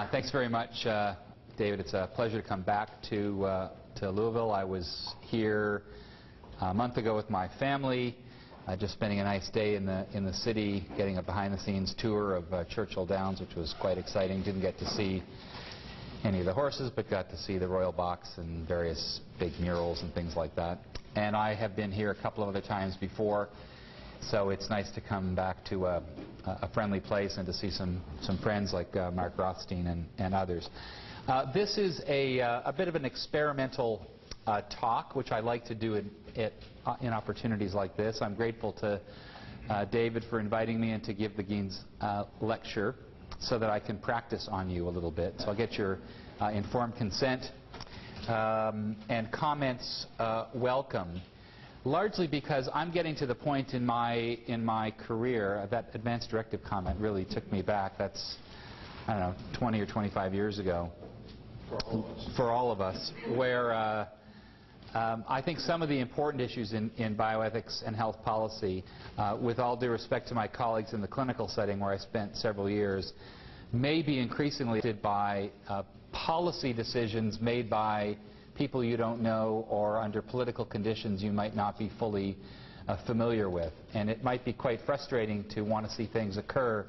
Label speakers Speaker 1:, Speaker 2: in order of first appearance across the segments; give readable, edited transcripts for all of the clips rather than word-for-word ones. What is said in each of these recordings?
Speaker 1: Thanks very much, David. It's a pleasure to come back to Louisville. I was here a month ago with my family, just spending a nice day in the city, getting a behind-the-scenes tour of Churchill Downs, which was quite exciting. Didn't get to see any of the horses, but got to see the Royal Box and various big murals and things like that. And I have been here a couple of other times before, so it's nice to come back to a friendly place and to see some friends like Mark Rothstein and others. This is a bit of an experimental talk, which I like to do in opportunities like this. I'm grateful to David for inviting me and to give the Gaines lecture so that I can practice on you a little bit. So I'll get your informed consent and comments welcome. Largely because I'm getting to the point in my career, that advanced directive comment really took me back. That's, I don't know, 20 or 25 years ago. For all of us. Where I think some of the important issues in bioethics and health policy, with all due respect to my colleagues in the clinical setting where I spent several years, may be increasingly affected by policy decisions made by people you don't know or under political conditions you might not be fully familiar with. And it might be quite frustrating to want to see things occur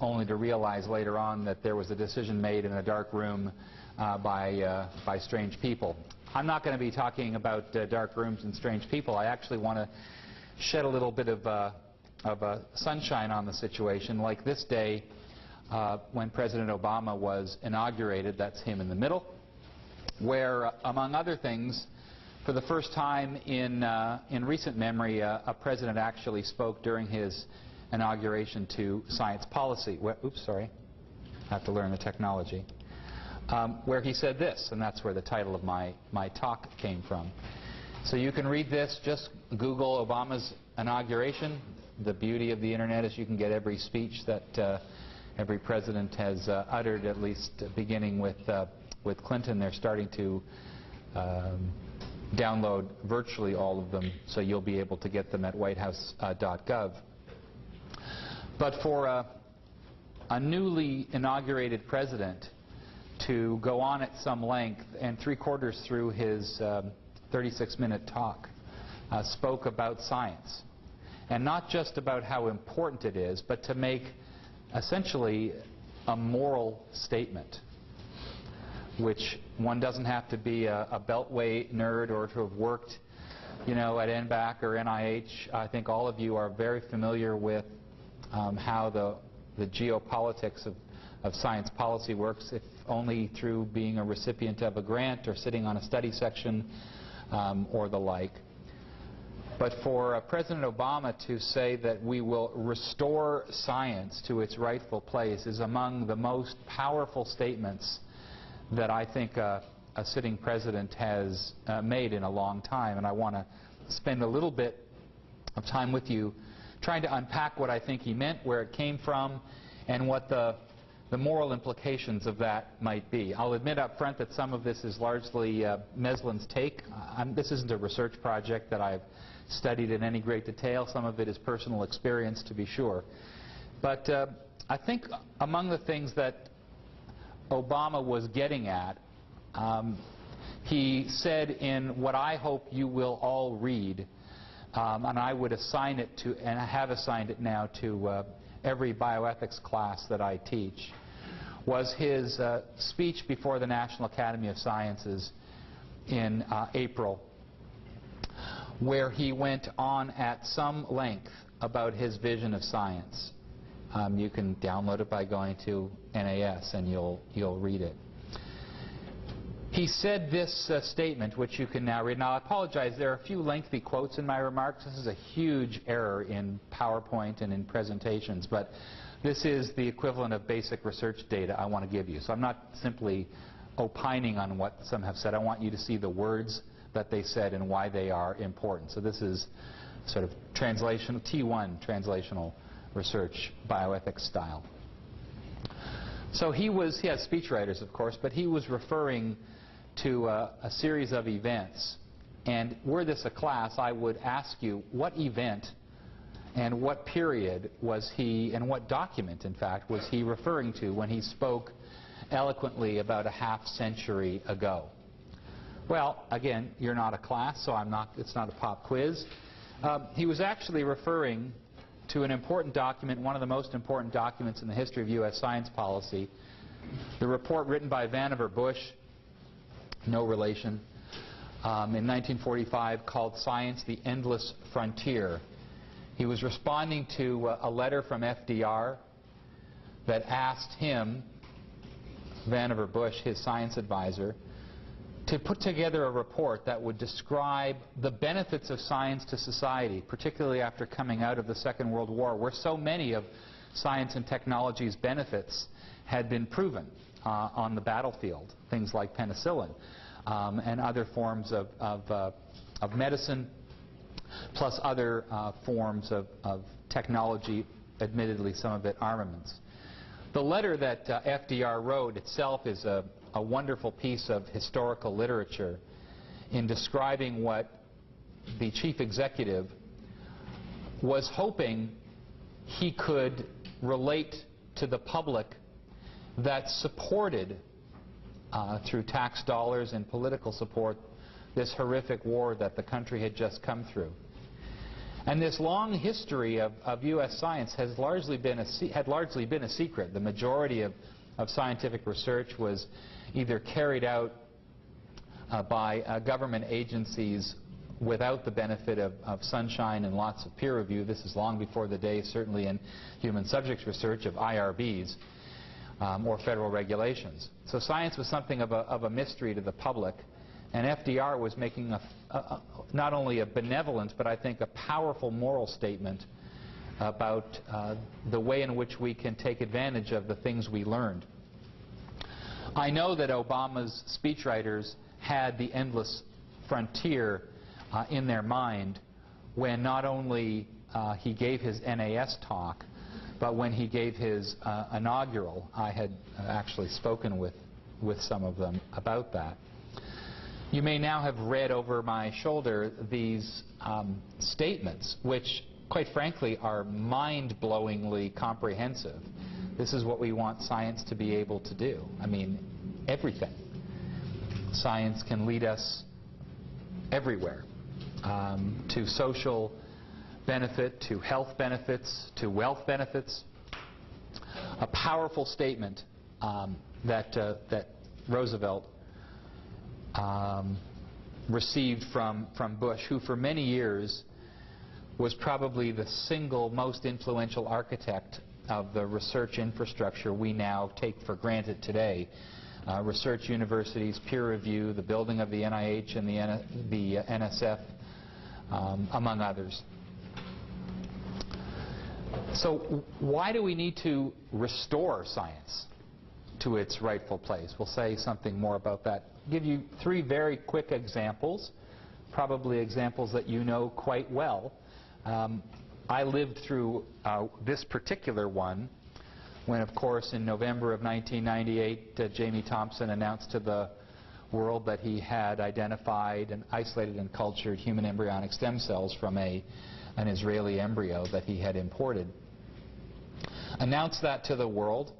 Speaker 1: only to realize later on that there was a decision made in a dark room by strange people. I'm not going to be talking about dark rooms and strange people. I actually want to shed a little bit of sunshine on the situation, like this day when President Obama was inaugurated. That's him in the middle, where, among other things, for the first time in recent memory, a president actually spoke during his inauguration to science policy. Oops, sorry. I have to learn the technology. Where he said this, and that's where the title of my talk came from. So you can read this, just Google Obama's inauguration. The beauty of the internet is you can get every speech that every president has uttered, at least beginning with Clinton. They're starting to download virtually all of them, so you'll be able to get them at whitehouse.gov. But for a newly inaugurated president to go on at some length and three-quarters through his 36-minute talk spoke about science, and not just about how important it is, but to make essentially a moral statement, which one doesn't have to be a Beltway nerd or to have worked, you know, at NBAC or NIH. I think all of you are very familiar with how the geopolitics of science policy works, if only through being a recipient of a grant or sitting on a study section or the like. But for President Obama to say that we will restore science to its rightful place is among the most powerful statements that I think a sitting president has made in a long time. And I want to spend a little bit of time with you trying to unpack what I think he meant, where it came from, and what the moral implications of that might be. I'll admit up front that some of this is largely Meslin's take. This isn't a research project that I've studied in any great detail. Some of it is personal experience, to be sure. But I think among the things that Obama was getting at, he said in what I hope you will all read, and I would assign it to, and I have assigned it now to every bioethics class that I teach, was his speech before the National Academy of Sciences in April, where he went on at some length about his vision of science. You can download it by going to NAS and you'll read it. He said this statement, which you can now read. Now, I apologize, there are a few lengthy quotes in my remarks. This is a huge error in PowerPoint and in presentations, but this is the equivalent of basic research data I want to give you. So I'm not simply opining on what some have said. I want you to see the words that they said and why they are important. So this is sort of translation, T1 translational research, bioethics style. So he has speechwriters, of course, but he was referring to a series of events. And were this a class, I would ask you, what event and what period was he, and what document, in fact, was he referring to when he spoke eloquently about a half-century ago? Well, again, you're not a class, so it's not a pop quiz. He was actually referring to an important document, one of the most important documents in the history of U.S. science policy, the report written by Vannevar Bush, no relation, in 1945, called Science: The Endless Frontier. He was responding to a letter from FDR that asked him, Vannevar Bush, his science advisor, to put together a report that would describe the benefits of science to society, particularly after coming out of the Second World War, where so many of science and technology's benefits had been proven on the battlefield, things like penicillin and other forms of medicine, plus other forms of technology, admittedly some of it armaments. The letter that FDR wrote itself is a wonderful piece of historical literature in describing what the chief executive was hoping he could relate to the public that supported, through tax dollars and political support, this horrific war that the country had just come through. And this long history of U.S. science has largely been a secret. The majority of scientific research was either carried out by government agencies without the benefit of sunshine and lots of peer review. This is long before the day, certainly in human subjects research, of IRBs or federal regulations. So science was something of a mystery to the public, and FDR was making not only a benevolent, but I think a powerful moral statement about the way in which we can take advantage of the things we learned. I know that Obama's speechwriters had the endless frontier in their mind when not only he gave his NAS talk, but when he gave his inaugural. I had actually spoken with some of them about that. You may now have read over my shoulder these statements, which, quite frankly, are mind-blowingly comprehensive. This is what we want science to be able to do. I mean, everything. Science can lead us everywhere, to social benefit, to health benefits, to wealth benefits. A powerful statement that Roosevelt received from Bush, who for many years was probably the single most influential architect of the research infrastructure we now take for granted today. Research universities, peer review, the building of the NIH and the NSF, among others. So why do we need to restore science to its rightful place? We'll say something more about that. I'll give you three very quick examples, probably examples that you know quite well. I lived through this particular one when, of course, in November of 1998, Jamie Thompson announced to the world that he had identified and isolated and cultured human embryonic stem cells from an Israeli embryo that he had imported. Announced that to the world,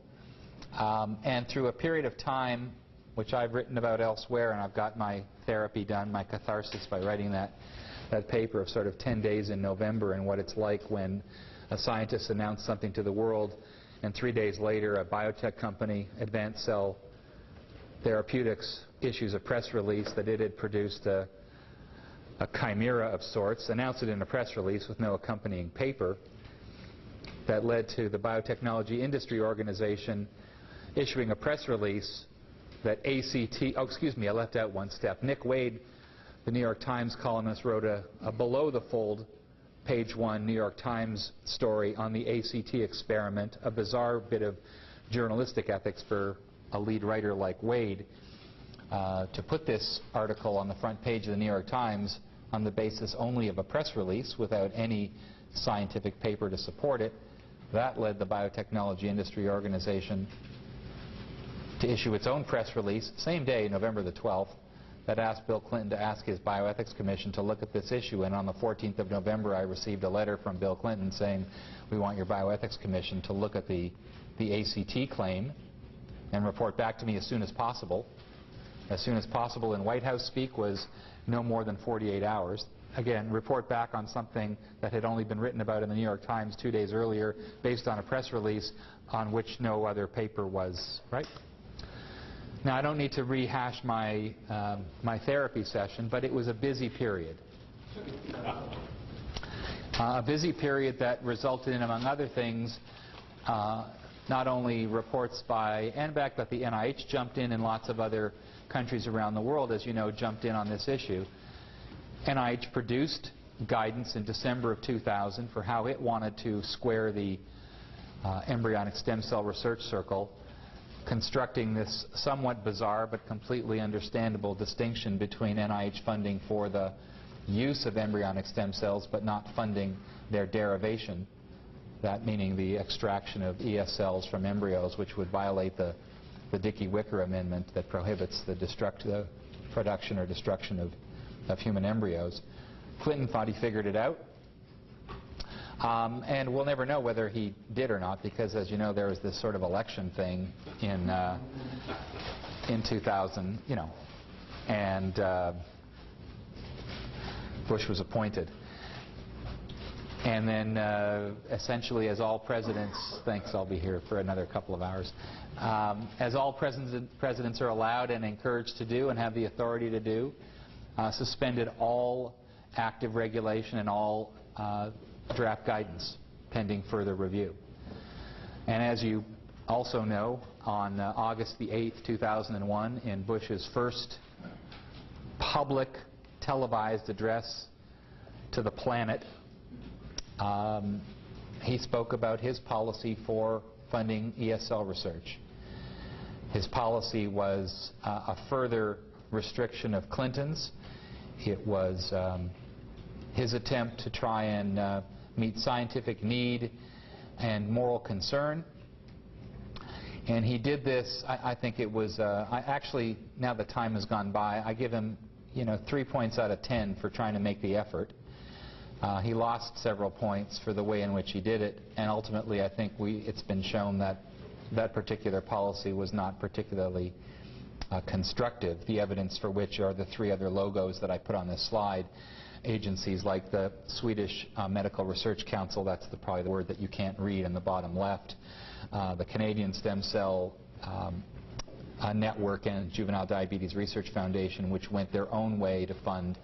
Speaker 1: and through a period of time, which I've written about elsewhere, and I've got my therapy done, my catharsis, by writing that paper of sort of 10 days in November and what it's like when a scientist announced something to the world and 3 days later a biotech company, Advanced Cell Therapeutics, issues a press release that it had produced a chimera of sorts, announced it in a press release with no accompanying paper. That led to the Biotechnology Industry Organization issuing a press release that I left out one step. Nick Wade, the New York Times columnist, wrote a below-the-fold, page 1 New York Times story on the ACT experiment, a bizarre bit of journalistic ethics for a lead writer like Wade, to put this article on the front page of the New York Times on the basis only of a press release without any scientific paper to support it. That led the Biotechnology Industry Organization to issue its own press release, same day, November the 12th, that asked Bill Clinton to ask his Bioethics Commission to look at this issue. And on the 14th of November, I received a letter from Bill Clinton saying, we want your Bioethics Commission to look at the ACT claim and report back to me as soon as possible. As soon as possible in White House speak was no more than 48 hours. Again, report back on something that had only been written about in the New York Times 2 days earlier based on a press release on which no other paper was, right? Now, I don't need to rehash my, my therapy session, but it was a busy period. A busy period that resulted in, among other things, not only reports by NBAC, but the NIH jumped in, and lots of other countries around the world, as you know, jumped in on this issue. NIH produced guidance in December of 2000 for how it wanted to square the embryonic stem cell research circle, constructing this somewhat bizarre but completely understandable distinction between NIH funding for the use of embryonic stem cells but not funding their derivation, that meaning the extraction of ES cells from embryos, which would violate the Dickey-Wicker Amendment that prohibits the production or destruction of human embryos. Clinton thought he figured it out. And we'll never know whether he did or not, because, as you know, there was this sort of election thing in 2000, you know, and Bush was appointed. And then, essentially, as all presidents, thanks, I'll be here for another couple of hours, as all presidents are allowed and encouraged to do and have the authority to do, suspended all active regulation and all draft guidance pending further review. And as you also know, on August the 8th, 2001, in Bush's first public televised address to the planet, he spoke about his policy for funding ESL research. His policy was a further restriction of Clinton's. It was his attempt to try and meet scientific need and moral concern. And he did this, I think it was, actually, now that time has gone by, I give him, 3 points out of 10 for trying to make the effort. He lost several points for the way in which he did it, and ultimately I think it's been shown that that particular policy was not particularly constructive, the evidence for which are the 3 other logos that I put on this slide. Agencies like the Swedish Medical Research Council, that's probably the word that you can't read in the bottom left, the Canadian Stem Cell Network and Juvenile Diabetes Research Foundation, which went their own way to fund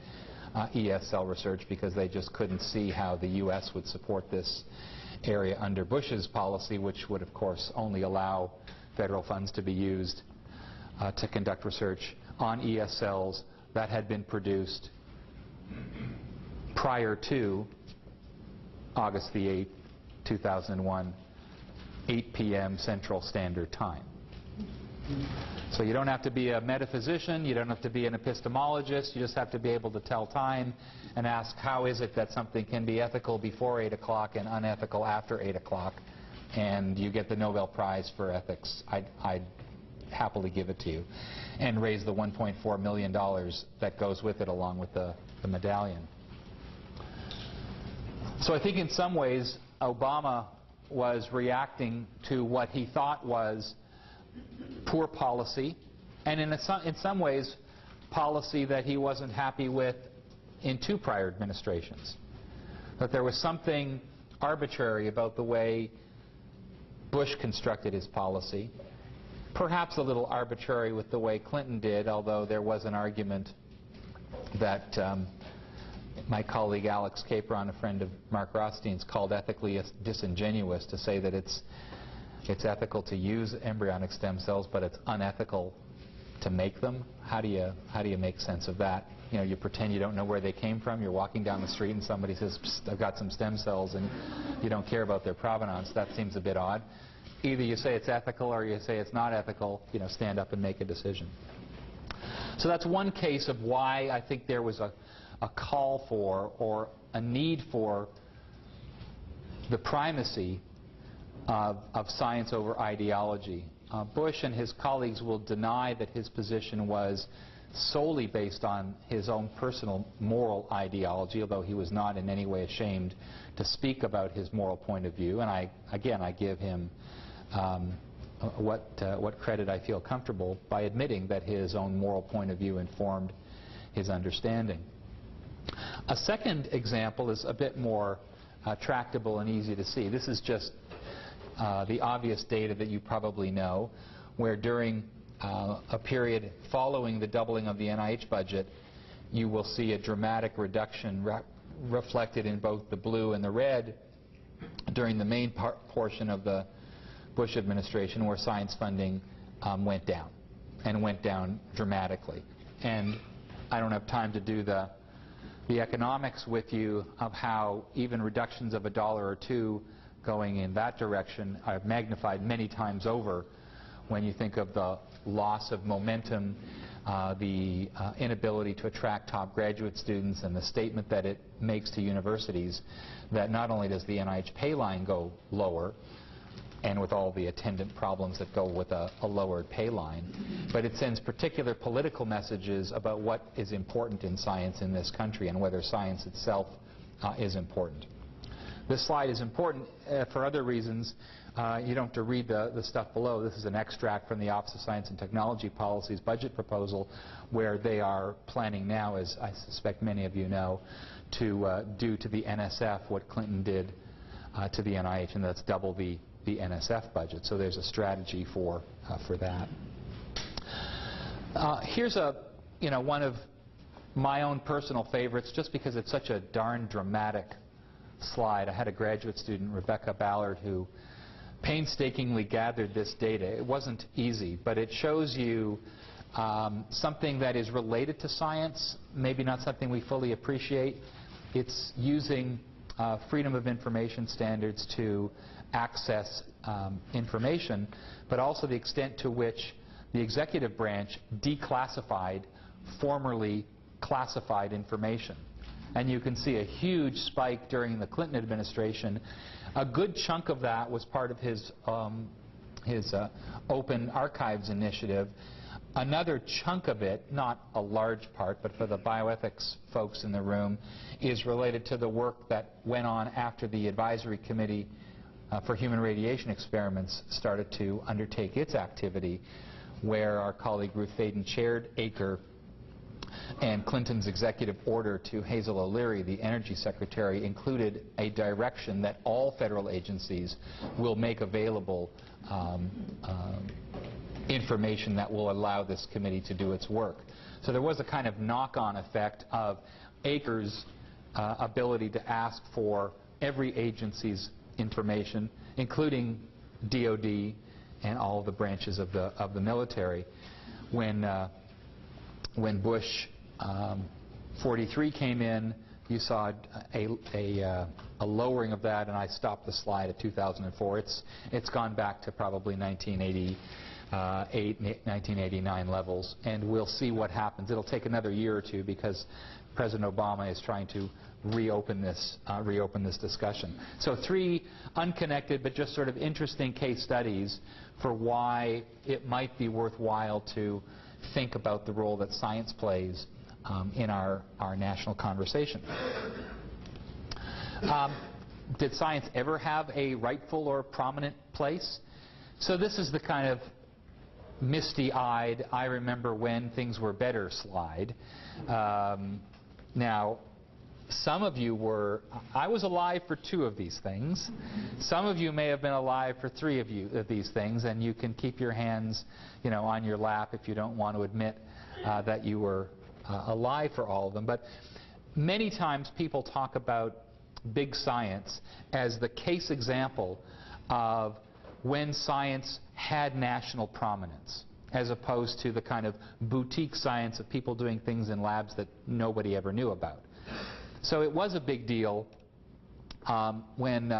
Speaker 1: ESL research because they just couldn't see how the U.S. would support this area under Bush's policy, which would, of course, only allow federal funds to be used to conduct research on ESLs that had been produced prior to August the 8th, 2001, 8 p.m. Central Standard Time. So you don't have to be a metaphysician, you don't have to be an epistemologist, you just have to be able to tell time and ask how is it that something can be ethical before 8 o'clock and unethical after 8 o'clock, and you get the Nobel Prize for Ethics. I'd happily give it to you, and raise the $1.4 million that goes with it along with the medallion. So I think in some ways Obama was reacting to what he thought was poor policy, and in some ways policy that he wasn't happy with in 2 prior administrations. That there was something arbitrary about the way Bush constructed his policy, perhaps a little arbitrary with the way Clinton did, although there was an argument that my colleague Alex Capron, a friend of Mark Rothstein's, called ethically disingenuous to say that it's ethical to use embryonic stem cells, but it's unethical to make them. How do you make sense of that? You pretend you don't know where they came from. You're walking down the street and somebody says, "Psst, I've got some stem cells," and you don't care about their provenance. That seems a bit odd. Either you say it's ethical or you say it's not ethical. Stand up and make a decision. So that's one case of why I think there was a call for or a need for the primacy of science over ideology. Bush and his colleagues will deny that his position was solely based on his own personal moral ideology, although he was not in any way ashamed to speak about his moral point of view. And I give him what credit I feel comfortable by admitting that his own moral point of view informed his understanding. A second example is a bit more tractable and easy to see. This is just the obvious data that you probably know, where during a period following the doubling of the NIH budget, you will see a dramatic reduction reflected in both the blue and the red during the main portion of the Bush administration, where science funding went down, and went down dramatically. And I don't have time to do the economics with you of how even reductions of $1 or $2 going in that direction are magnified many times over when you think of the loss of momentum, the inability to attract top graduate students, and the statement that it makes to universities that not only does the NIH pay line go lower, and with all the attendant problems that go with a lowered pay line, but it sends particular political messages about what is important in science in this country and whether science itself is important. This slide is important for other reasons. You don't have to read the stuff below. This is an extract from the Office of Science and Technology Policy's budget proposal, where they are planning now, as I suspect many of you know, to do to the NSF what Clinton did to the NIH, and that's double the NSF budget. So there's a strategy for that. Here's one of my own personal favorites, just because it's such a darn dramatic slide. I had a graduate student, Rebecca Ballard, who painstakingly gathered this data. It wasn't easy, but it shows you something that is related to science, maybe not something we fully appreciate. It's using freedom of information standards to access information, but also the extent to which the executive branch declassified formerly classified information. And you can see a huge spike during the Clinton administration. A good chunk of that was part of his Open Archives initiative. Another chunk of it, not a large part, but for the bioethics folks in the room, is related to the work that went on after the Advisory Committee for Human Radiation Experiments started to undertake its activity, where our colleague Ruth Faden chaired ACRE, and Clinton's executive order to Hazel O'Leary, the Energy Secretary, included a direction that all federal agencies will make available information that will allow this committee to do its work. So there was a kind of knock-on effect of ACRE's ability to ask for every agency's information, including DOD and all of the branches of the military. When Bush 43 came in, you saw a lowering of that, and I stopped the slide at 2004. It's gone back to probably 1988, 1989 levels, and we'll see what happens. It'll take another year or two because President Obama is trying to reopen this discussion. So 3 unconnected but just sort of interesting case studies for why it might be worthwhile to think about the role that science plays in our national conversation. Did science ever have a rightful or prominent place? So this is the kind of misty-eyed, I remember when things were better slide. Now, some of you I was alive for 2 of these things. Some of you may have been alive for 3 of these things, and you can keep your hands, on your lap if you don't want to admit that you were alive for all of them. But many times people talk about big science as the case example of when science had national prominence, as opposed to the kind of boutique science of people doing things in labs that nobody ever knew about. So it was a big deal when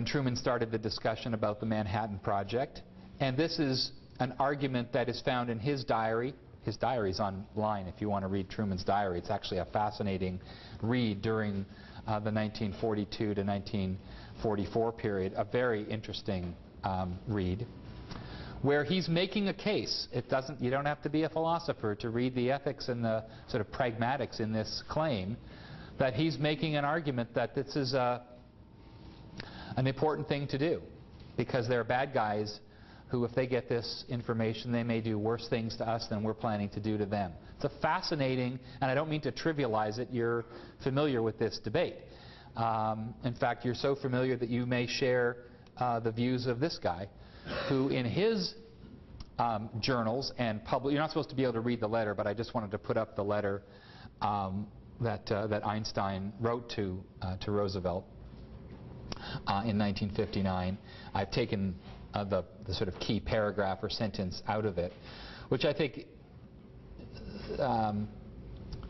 Speaker 1: Truman started the discussion about the Manhattan Project. And this is an argument that is found in his diary. His diary is online if you want to read Truman's diary. It's actually a fascinating read during the 1942 to 1944 period, a very interesting read, where he's making a case. You don't have to be a philosopher to read the ethics and the sort of pragmatics in this claim, that he's making an argument that this is an important thing to do, because there are bad guys who, if they get this information, they may do worse things to us than we're planning to do to them. It's a fascinating, and I don't mean to trivialize it, you're familiar with this debate. In fact, you're so familiar that you may share the views of this guy, who in his journals and public, you're not supposed to be able to read the letter, but I just wanted to put up the letter that Einstein wrote to Roosevelt in 1959. I've taken the sort of key paragraph or sentence out of it, which I think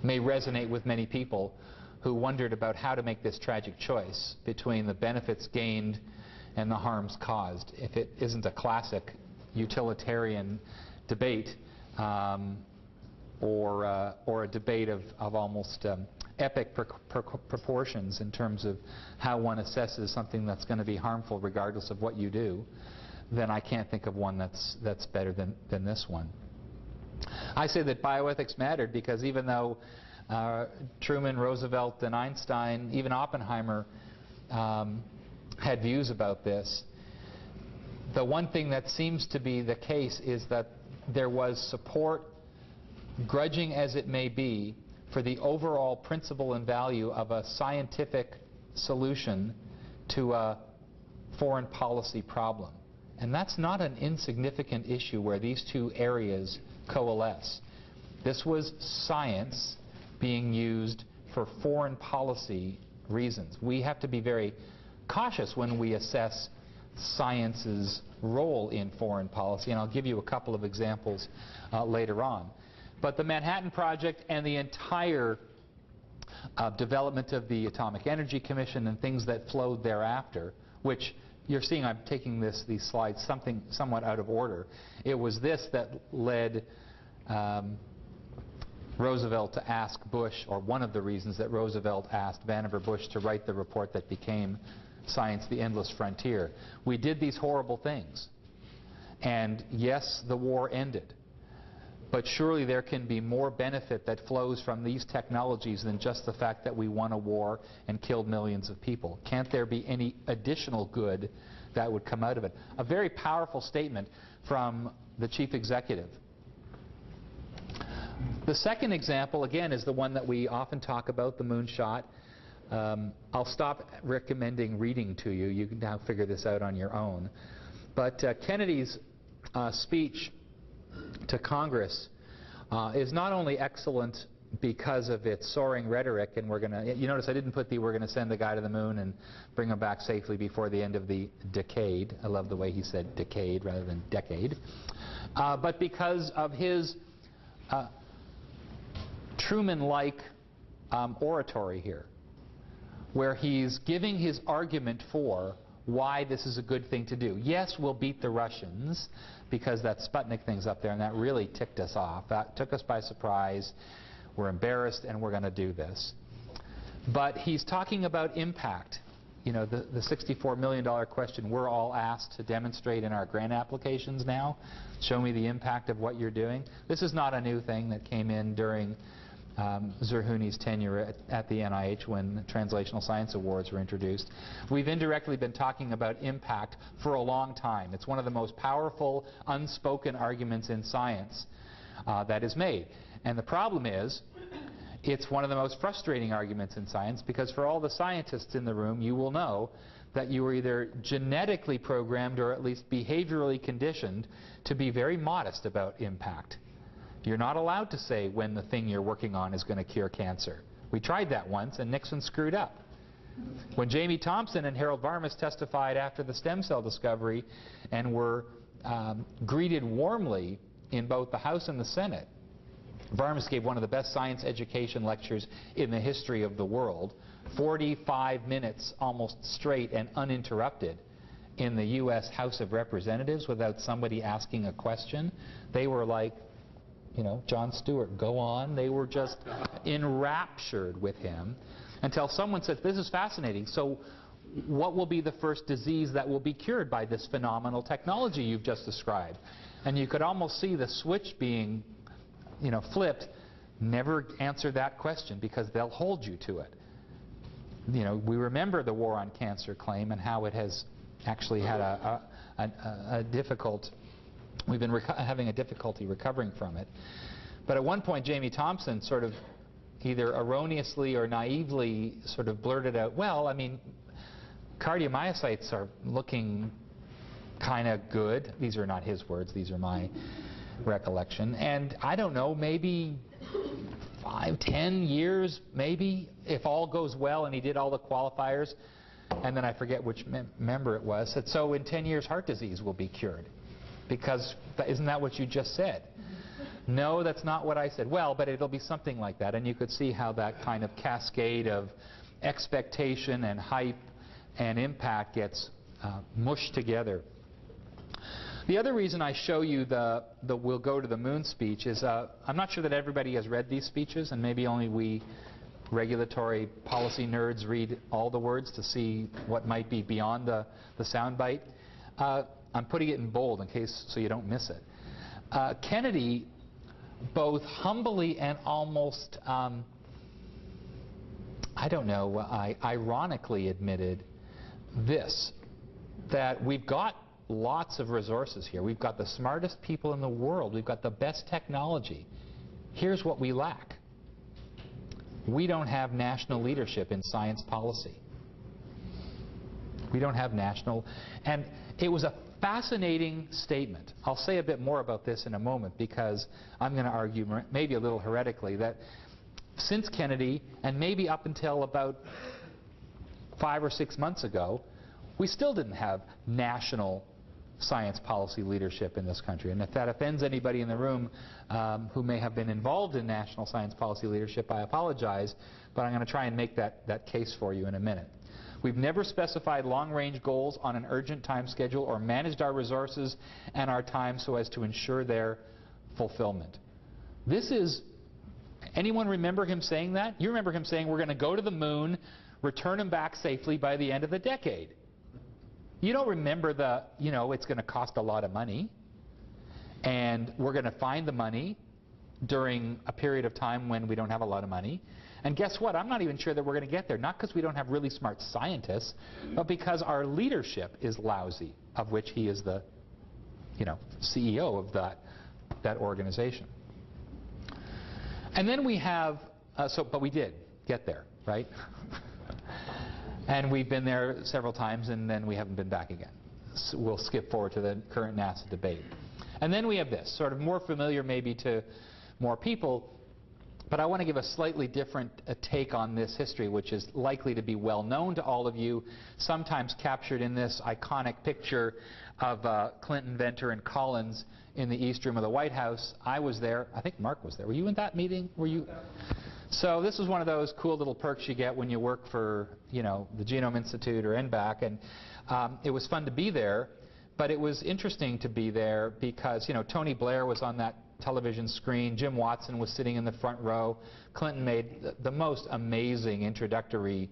Speaker 1: may resonate with many people who wondered about how to make this tragic choice between the benefits gained and the harms caused. If it isn't a classic utilitarian debate, or a debate of almost epic proportions in terms of how one assesses something that's going to be harmful regardless of what you do, then I can't think of one that's better than this one. I say that bioethics mattered because even though Truman, Roosevelt, and Einstein, even Oppenheimer, had views about this, the one thing that seems to be the case is that there was support, grudging as it may be, for the overall principle and value of a scientific solution to a foreign policy problem. And that's not an insignificant issue where these two areas coalesce. This was science being used for foreign policy reasons. We have to be very cautious when we assess science's role in foreign policy, and I'll give you a couple of examples later on. But the Manhattan Project and the entire development of the Atomic Energy Commission and things that flowed thereafter, which you're seeing I'm taking these slides somewhat out of order. It was this that led Roosevelt to ask Bush, or one of the reasons that Roosevelt asked Vannevar Bush to write the report that became Science, the Endless Frontier. We did these horrible things. And yes, the war ended. But surely there can be more benefit that flows from these technologies than just the fact that we won a war and killed millions of people. Can't there be any additional good that would come out of it? A very powerful statement from the chief executive. The second example, again, is the one that we often talk about, the moonshot. I'll stop recommending reading to you. You can now figure this out on your own. But Kennedy's speech to Congress is not only excellent because of its soaring rhetoric, and you notice I didn't put we're going to send the guy to the moon and bring him back safely before the end of the decade. I love the way he said decade rather than decade. But because of his Truman-like oratory here, where he's giving his argument for why this is a good thing to do. Yes, we'll beat the Russians because that Sputnik thing's up there, and that really ticked us off. That took us by surprise. We're embarrassed, and we're going to do this. But he's talking about impact. You know, the $64 million question we're all asked to demonstrate in our grant applications now. Show me the impact of what you're doing. This is not a new thing that came in during Zerhouni's tenure at the NIH when the Translational Science Awards were introduced. We've indirectly been talking about impact for a long time. It's one of the most powerful unspoken arguments in science that is made. And the problem is, it's one of the most frustrating arguments in science because for all the scientists in the room, you will know that you were either genetically programmed or at least behaviorally conditioned to be very modest about impact. You're not allowed to say when the thing you're working on is going to cure cancer. We tried that once, and Nixon screwed up. When Jamie Thompson and Harold Varmus testified after the stem cell discovery and were greeted warmly in both the House and the Senate, Varmus gave one of the best science education lectures in the history of the world, 45 minutes almost straight and uninterrupted in the U.S. House of Representatives without somebody asking a question. They were like, you know, Jon Stewart, go on. They were just enraptured with him until someone said, this is fascinating. So what will be the first disease that will be cured by this phenomenal technology you've just described? And you could almost see the switch being, you know, flipped. Never answer that question because they'll hold you to it. You know, we remember the war on cancer claim and how it has actually had we've been having a difficulty recovering from it. But at one point, Jamie Thompson sort of either erroneously or naively sort of blurted out, well, I mean, cardiomyocytes are looking kind of good. These are not his words, these are my recollection. And I don't know, maybe 5, 10 years, maybe, if all goes well, and he did all the qualifiers. And then I forget which member it was, said, so in 10 years heart disease will be cured. Because isn't that what you just said? No, that's not what I said. Well, but it'll be something like that. And you could see how that kind of cascade of expectation and hype and impact gets mushed together. The other reason I show you the "We'll Go to the Moon" speech is I'm not sure that everybody has read these speeches, and maybe only we regulatory policy nerds read all the words to see what might be beyond the soundbite. I'm putting it in bold in case so you don't miss it. Kennedy both humbly and almost, I don't know, ironically admitted this, that we've got lots of resources here. We've got the smartest people in the world. We've got the best technology. Here's what we lack. We don't have national leadership in science policy. We don't have national, and it was a fascinating statement. I'll say a bit more about this in a moment, because I'm going to argue, maybe a little heretically, that since Kennedy, and maybe up until about 5 or 6 months ago, we still didn't have national science policy leadership in this country. And if that offends anybody in the room who may have been involved in national science policy leadership, I apologize, but I'm going to try and make that case for you in a minute. We've never specified long-range goals on an urgent time schedule or managed our resources and our time so as to ensure their fulfillment. This is, anyone remember him saying that? You remember him saying we're going to go to the moon, return them back safely by the end of the decade. You don't remember the, you know, it's going to cost a lot of money, and we're going to find the money during a period of time when we don't have a lot of money. And guess what? I'm not even sure that we're going to get there, not because we don't have really smart scientists, but because our leadership is lousy, of which he is the, you know, CEO of that organization. And then we have, but we did get there, right? And we've been there several times, and then we haven't been back again. So we'll skip forward to the current NASA debate. And then we have this, sort of more familiar maybe to more people, but I want to give a slightly different take on this history, which is likely to be well known to all of you, sometimes captured in this iconic picture of Clinton, Venter, and Collins in the East Room of the White House. I was there. I think Mark was there. Were you in that meeting? Were you? So this was one of those cool little perks you get when you work for, you know, the Genome Institute or NBAC, and it was fun to be there, but it was interesting to be there because, you know, Tony Blair was on that television screen, Jim Watson was sitting in the front row, Clinton made the most amazing introductory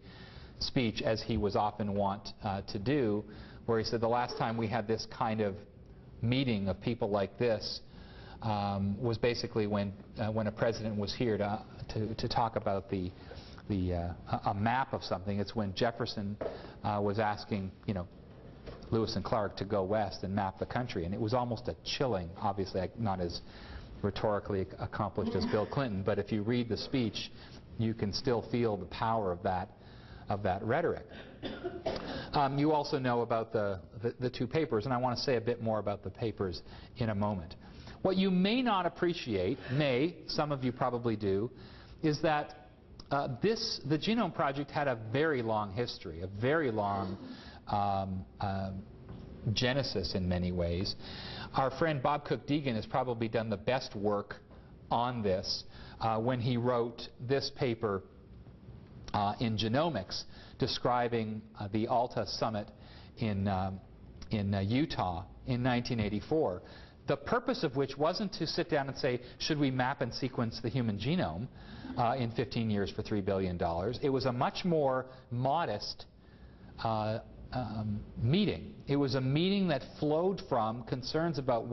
Speaker 1: speech, as he was often wont to do, where he said the last time we had this kind of meeting of people like this was basically when a president was here to talk about a map of something. It's when Jefferson was asking, you know, Lewis and Clark to go west and map the country, and it was almost a chilling, obviously not as rhetorically accomplished as Bill Clinton, but if you read the speech, you can still feel the power of that rhetoric. You also know about the two papers, and I want to say a bit more about the papers in a moment. What you may not appreciate, some of you probably do, is that the Genome Project had a very long history, a very long genesis in many ways. Our friend Bob Cook-Deegan has probably done the best work on this when he wrote this paper in Genomics describing the Alta Summit in Utah in 1984. The purpose of which wasn't to sit down and say, should we map and sequence the human genome in 15 years for $3 billion? It was a much more modest meeting. It was a meeting that flowed from concerns about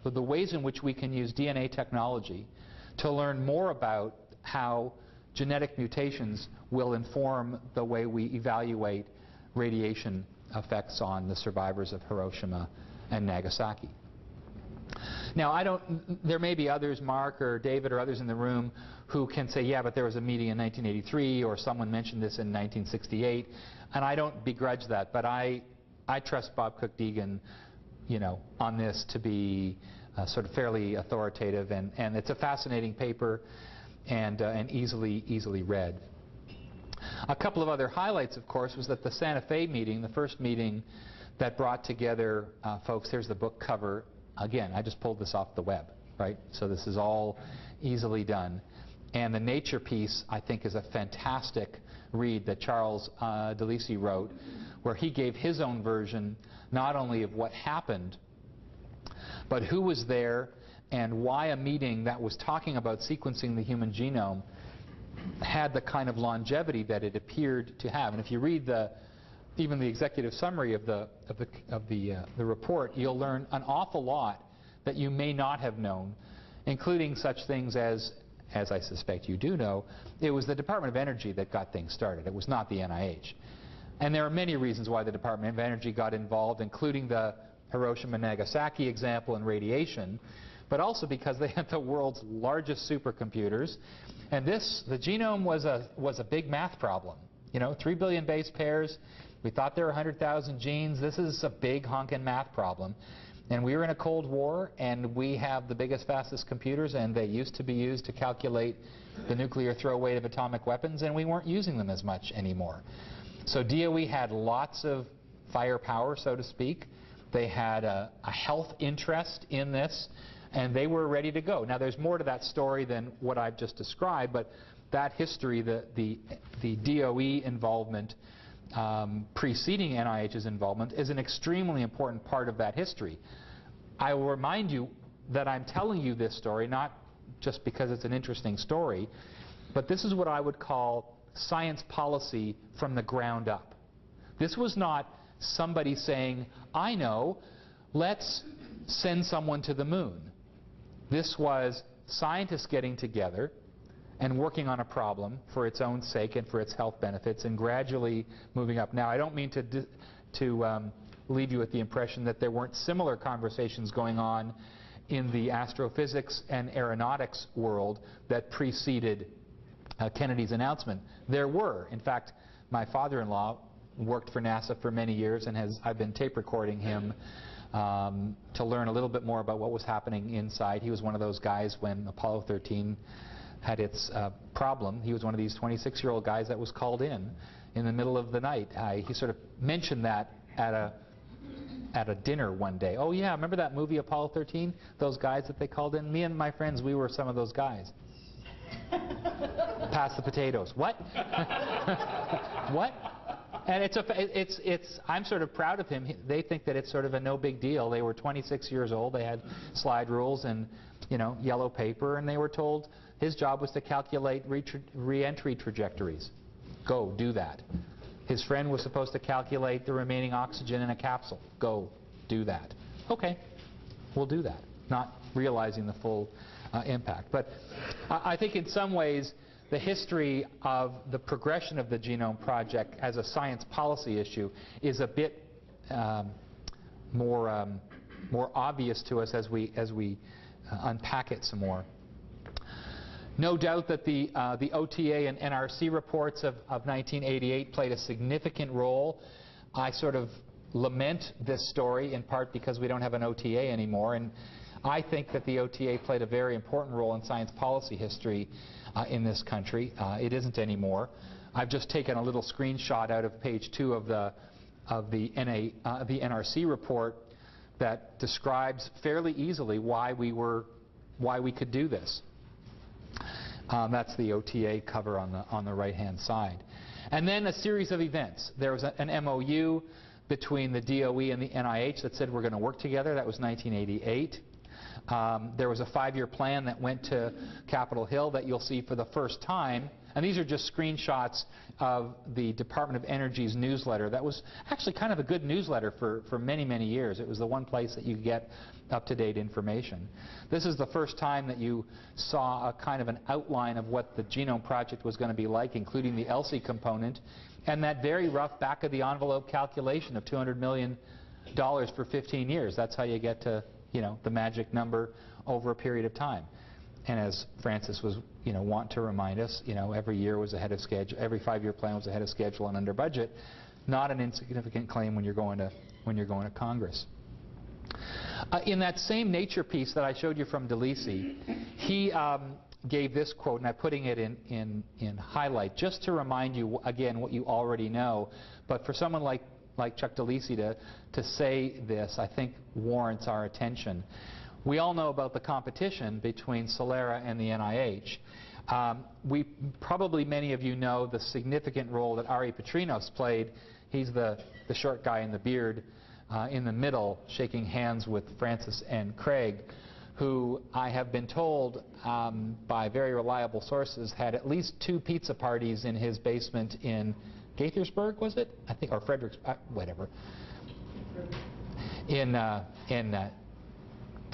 Speaker 1: the ways in which we can use DNA technology to learn more about how genetic mutations will inform the way we evaluate radiation effects on the survivors of Hiroshima and Nagasaki. Now, there may be others, Mark or David or others in the room, who can say, yeah, but there was a meeting in 1983, or someone mentioned this in 1968, and I don't begrudge that, but I trust Bob Cook-Deegan, on this to be sort of fairly authoritative, and it's a fascinating paper and easily read. A couple of other highlights, of course, was that the Santa Fe meeting, the first meeting that brought together folks, here's the book cover. Again, I just pulled this off the web, right? So this is all easily done. And the Nature piece, I think, is a fantastic read that Charles DeLisi wrote, where he gave his own version not only of what happened, but who was there and why a meeting that was talking about sequencing the human genome had the kind of longevity that it appeared to have. And if you read even the executive summary of the report, you'll learn an awful lot that you may not have known, including such things as I suspect you do know, it was the Department of Energy that got things started. It was not the NIH. And there are many reasons why the Department of Energy got involved, including the Hiroshima Nagasaki example and radiation, but also because they had the world's largest supercomputers. And the genome was a big math problem. 3 billion base pairs. We thought there were 100,000 genes. This is a big honkin' math problem. And we were in a Cold War, and we have the biggest, fastest computers, and they used to be used to calculate the nuclear throw weight of atomic weapons, and we weren't using them as much anymore. So DOE had lots of firepower, so to speak. They had a health interest in this, and they were ready to go. Now, there's more to that story than what I've just described, but that history, the DOE involvement preceding NIH's involvement, is an extremely important part of that history. I will remind you that I'm telling you this story not just because it's an interesting story, but this is what I would call science policy from the ground up. This was not somebody saying, I know, let's send someone to the moon. This was scientists getting together and working on a problem for its own sake and for its health benefits, and gradually moving up. Now, I don't mean to leave you with the impression that there weren't similar conversations going on in the astrophysics and aeronautics world that preceded Kennedy's announcement. There were. In fact, my father-in-law worked for NASA for many years, and I've been tape recording him to learn a little bit more about what was happening inside. He was one of those guys when Apollo 13 had its problem. He was one of these 26-year-old guys that was called in the middle of the night. He sort of mentioned that at a dinner one day. Oh yeah, remember that movie Apollo 13? Those guys that they called in? Me and my friends, we were some of those guys. Pass the potatoes. What? What? And I'm sort of proud of him. They think that it's sort of a no big deal. They were 26 years old. They had slide rules and yellow paper, and they were told his job was to calculate re-entry trajectories. Go, do that. His friend was supposed to calculate the remaining oxygen in a capsule. Go, do that. Okay, we'll do that. Not realizing the full impact. But I think in some ways the history of the progression of the Genome Project as a science policy issue is a bit more obvious to us as we unpack it some more. No doubt that the OTA and NRC reports of 1988 played a significant role. I sort of lament this story in part because we don't have an OTA anymore, and I think that the OTA played a very important role in science policy history in this country. It isn't anymore. I've just taken a little screenshot out of page 2 of the NRC report that describes fairly easily why we could do this. That's the OTA cover on the right-hand side. And then a series of events. There was an MOU between the DOE and the NIH that said we're going to work together. That was 1988. There was a 5-year plan that went to Capitol Hill that you'll see for the first time And these are just screenshots of the Department of Energy's newsletter. That was actually kind of a good newsletter for many, many years. It was the one place that you could get up-to-date information. This is the first time that you saw a kind of an outline of what the Genome Project was going to be like, including the ELSI component, and that very rough back-of-the-envelope calculation of $200 million for 15 years. That's how you get to, the magic number over a period of time. And as Francis was, want to remind us, every year was ahead of schedule, every 5-year plan was ahead of schedule and under budget. Not an insignificant claim when you're going to Congress. In that same Nature piece that I showed you from DeLisi, he gave this quote, and I'm putting it in highlight, just to remind you again what you already know. But for someone like Chuck DeLisi to say this, I think warrants our attention. We all know about the competition between Solera and the NIH. Probably many of you know the significant role that Ari Petrinos played. He's the short guy in the beard in the middle, shaking hands with Francis and Craig, who I have been told by very reliable sources had at least 2 pizza parties in his basement in Gaithersburg, was it? I think, or Fredericks, whatever.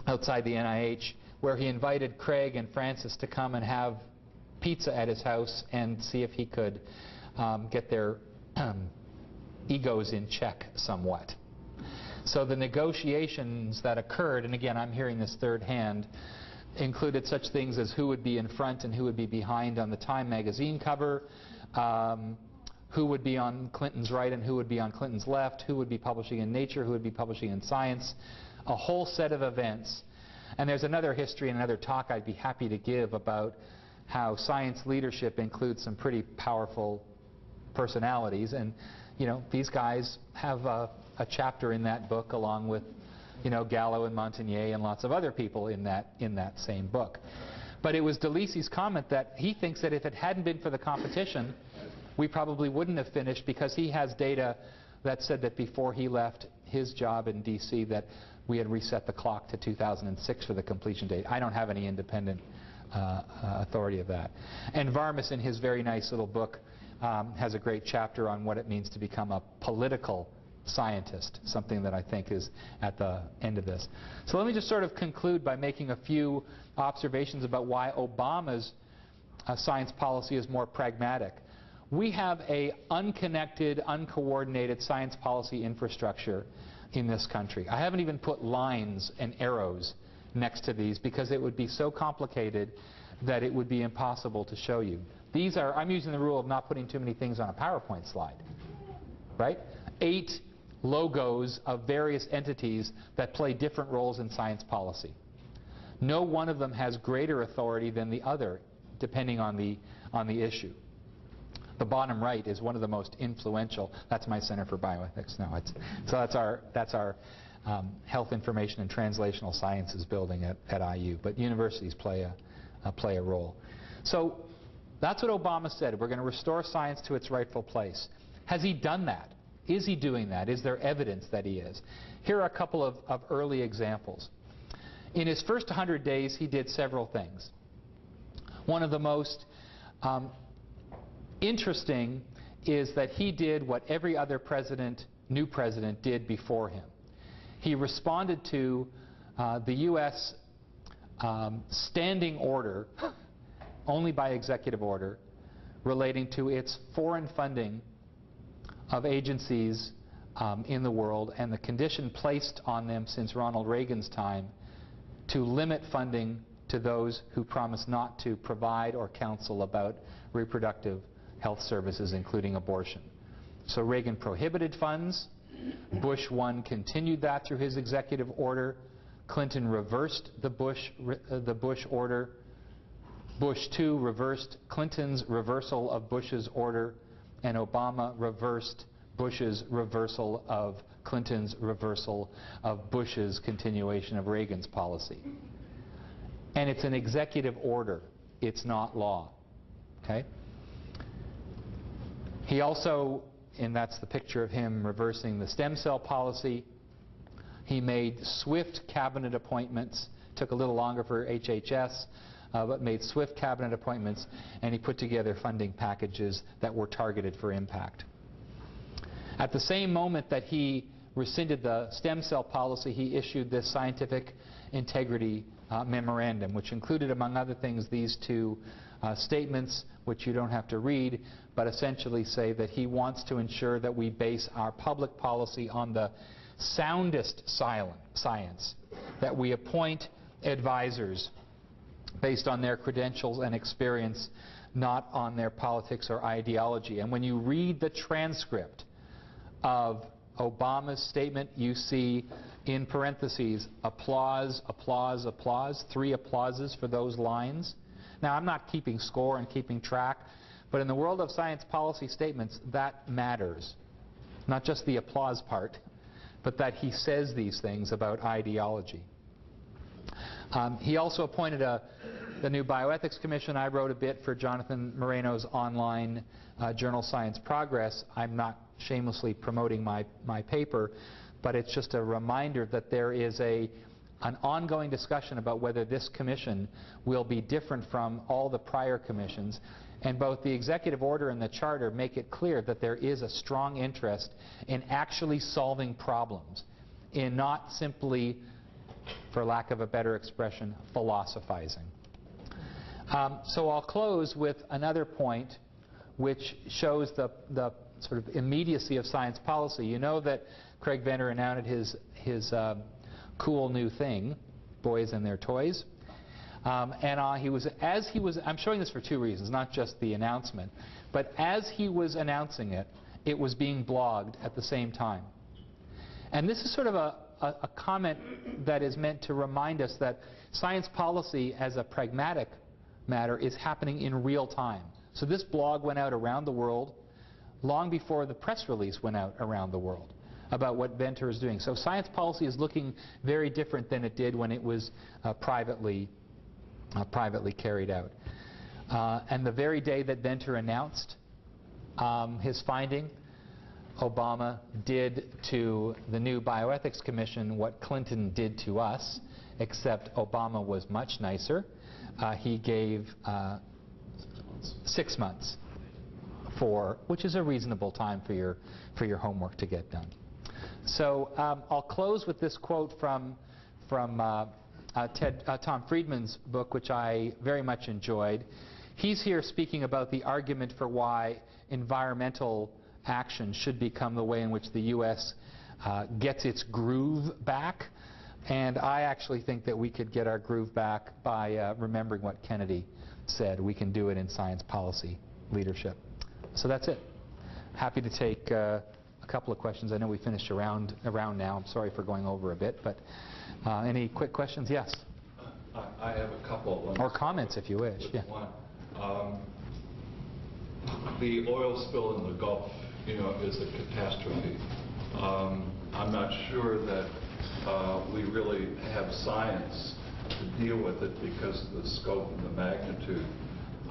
Speaker 1: Outside the NIH, where he invited Craig and Francis to come and have pizza at his house and see if he could get their egos in check somewhat. So the negotiations that occurred, and again I'm hearing this third hand, included such things as who would be in front and who would be behind on the Time magazine cover, who would be on Clinton's right and who would be on Clinton's left, who would be publishing in Nature, who would be publishing in Science, a whole set of events. And there's another history and another talk I'd be happy to give about how science leadership includes some pretty powerful personalities, and these guys have a chapter in that book along with Gallo and Montagnier and lots of other people in that same book. But it was DeLisi's comment that he thinks that if it hadn't been for the competition, we probably wouldn't have finished, because he has data that said that before he left his job in D.C. that we had reset the clock to 2006 for the completion date. I don't have any independent authority of that. And Varmus, in his very nice little book, has a great chapter on what it means to become a political scientist, something that I think is at the end of this. So let me just sort of conclude by making a few observations about why Obama's science policy is more pragmatic. We have an unconnected, uncoordinated science policy infrastructure in this country. I haven't even put lines and arrows next to these because it would be so complicated that it would be impossible to show you. These are, I'm using the rule of not putting too many things on a PowerPoint slide, right? 8 logos of various entities that play different roles in science policy. No one of them has greater authority than the other, depending on the issue. The bottom right is one of the most influential. That's my Center for Bioethics now. So that's our Health Information and Translational Sciences building at IU. But universities play a role. So that's what Obama said. We're going to restore science to its rightful place. Has he done that? Is he doing that? Is there evidence that he is? Here are a couple of early examples. In his first 100 days, he did several things. One of the most interesting is that he did what every other new president did before him. He responded to the U.S. Standing order, only by executive order, relating to its foreign funding of agencies in the world, and the condition placed on them since Ronald Reagan's time to limit funding to those who promise not to provide or counsel about reproductive health services, including abortion. So Reagan prohibited funds. Bush 1 continued that through his executive order. Clinton reversed the Bush order. Bush 2 reversed Clinton's reversal of Bush's order, and Obama reversed Bush's reversal of Clinton's reversal of Bush's continuation of Reagan's policy. And it's an executive order. It's not law. Okay? He also, and that's the picture of him reversing the stem cell policy, he made swift cabinet appointments. Took a little longer for HHS, but made swift cabinet appointments, and he put together funding packages that were targeted for impact. At the same moment that he rescinded the stem cell policy, he issued this scientific integrity memorandum, which included, among other things, these two statements, which you don't have to read, but essentially say that he wants to ensure that we base our public policy on the soundest science, that we appoint advisors based on their credentials and experience, not on their politics or ideology. And when you read the transcript of Obama's statement, you see in parentheses, applause, applause, applause, 3 applauses for those lines. Now, I'm not keeping score and keeping track, but in the world of science policy statements, that matters. Not just the applause part, but that he says these things about ideology. He also appointed the new Bioethics Commission. I wrote a bit for Jonathan Moreno's online journal Science Progress. I'm not shamelessly promoting my paper, but it's just a reminder that there is an ongoing discussion about whether this commission will be different from all the prior commissions. And both the executive order and the charter make it clear that there is a strong interest in actually solving problems, in not simply, for lack of a better expression, philosophizing. So I'll close with another point which shows the sort of immediacy of science policy. You know that Craig Venter announced his cool new thing, Boys and Their Toys. I'm showing this for 2 reasons, not just the announcement, but as he was announcing it, it was being blogged at the same time. And this is sort of a comment that is meant to remind us that science policy as a pragmatic matter is happening in real time. So this blog went out around the world long before the press release went out around the world about what Venter is doing. So science policy is looking very different than it did when it was privately carried out. And the very day that Venter announced his finding, Obama did to the new Bioethics Commission what Clinton did to us, except Obama was much nicer. He gave 6 months, which is a reasonable time for your homework to get done. So I'll close with this quote from Tom Friedman's book, which I very much enjoyed. He's here speaking about the argument for why environmental action should become the way in which the U.S. Gets its groove back. And I actually think that we could get our groove back by remembering what Kennedy said. We can do it in science policy leadership. So that's it. Happy to take a couple of questions. I know we finished around now. I'm sorry for going over a bit, but any quick questions? Yes?
Speaker 2: I have a couple.
Speaker 1: Or comments if you wish. Yeah.
Speaker 2: One. The oil spill in the Gulf, is a catastrophe. I'm not sure that we really have science to deal with it because of the scope and the magnitude.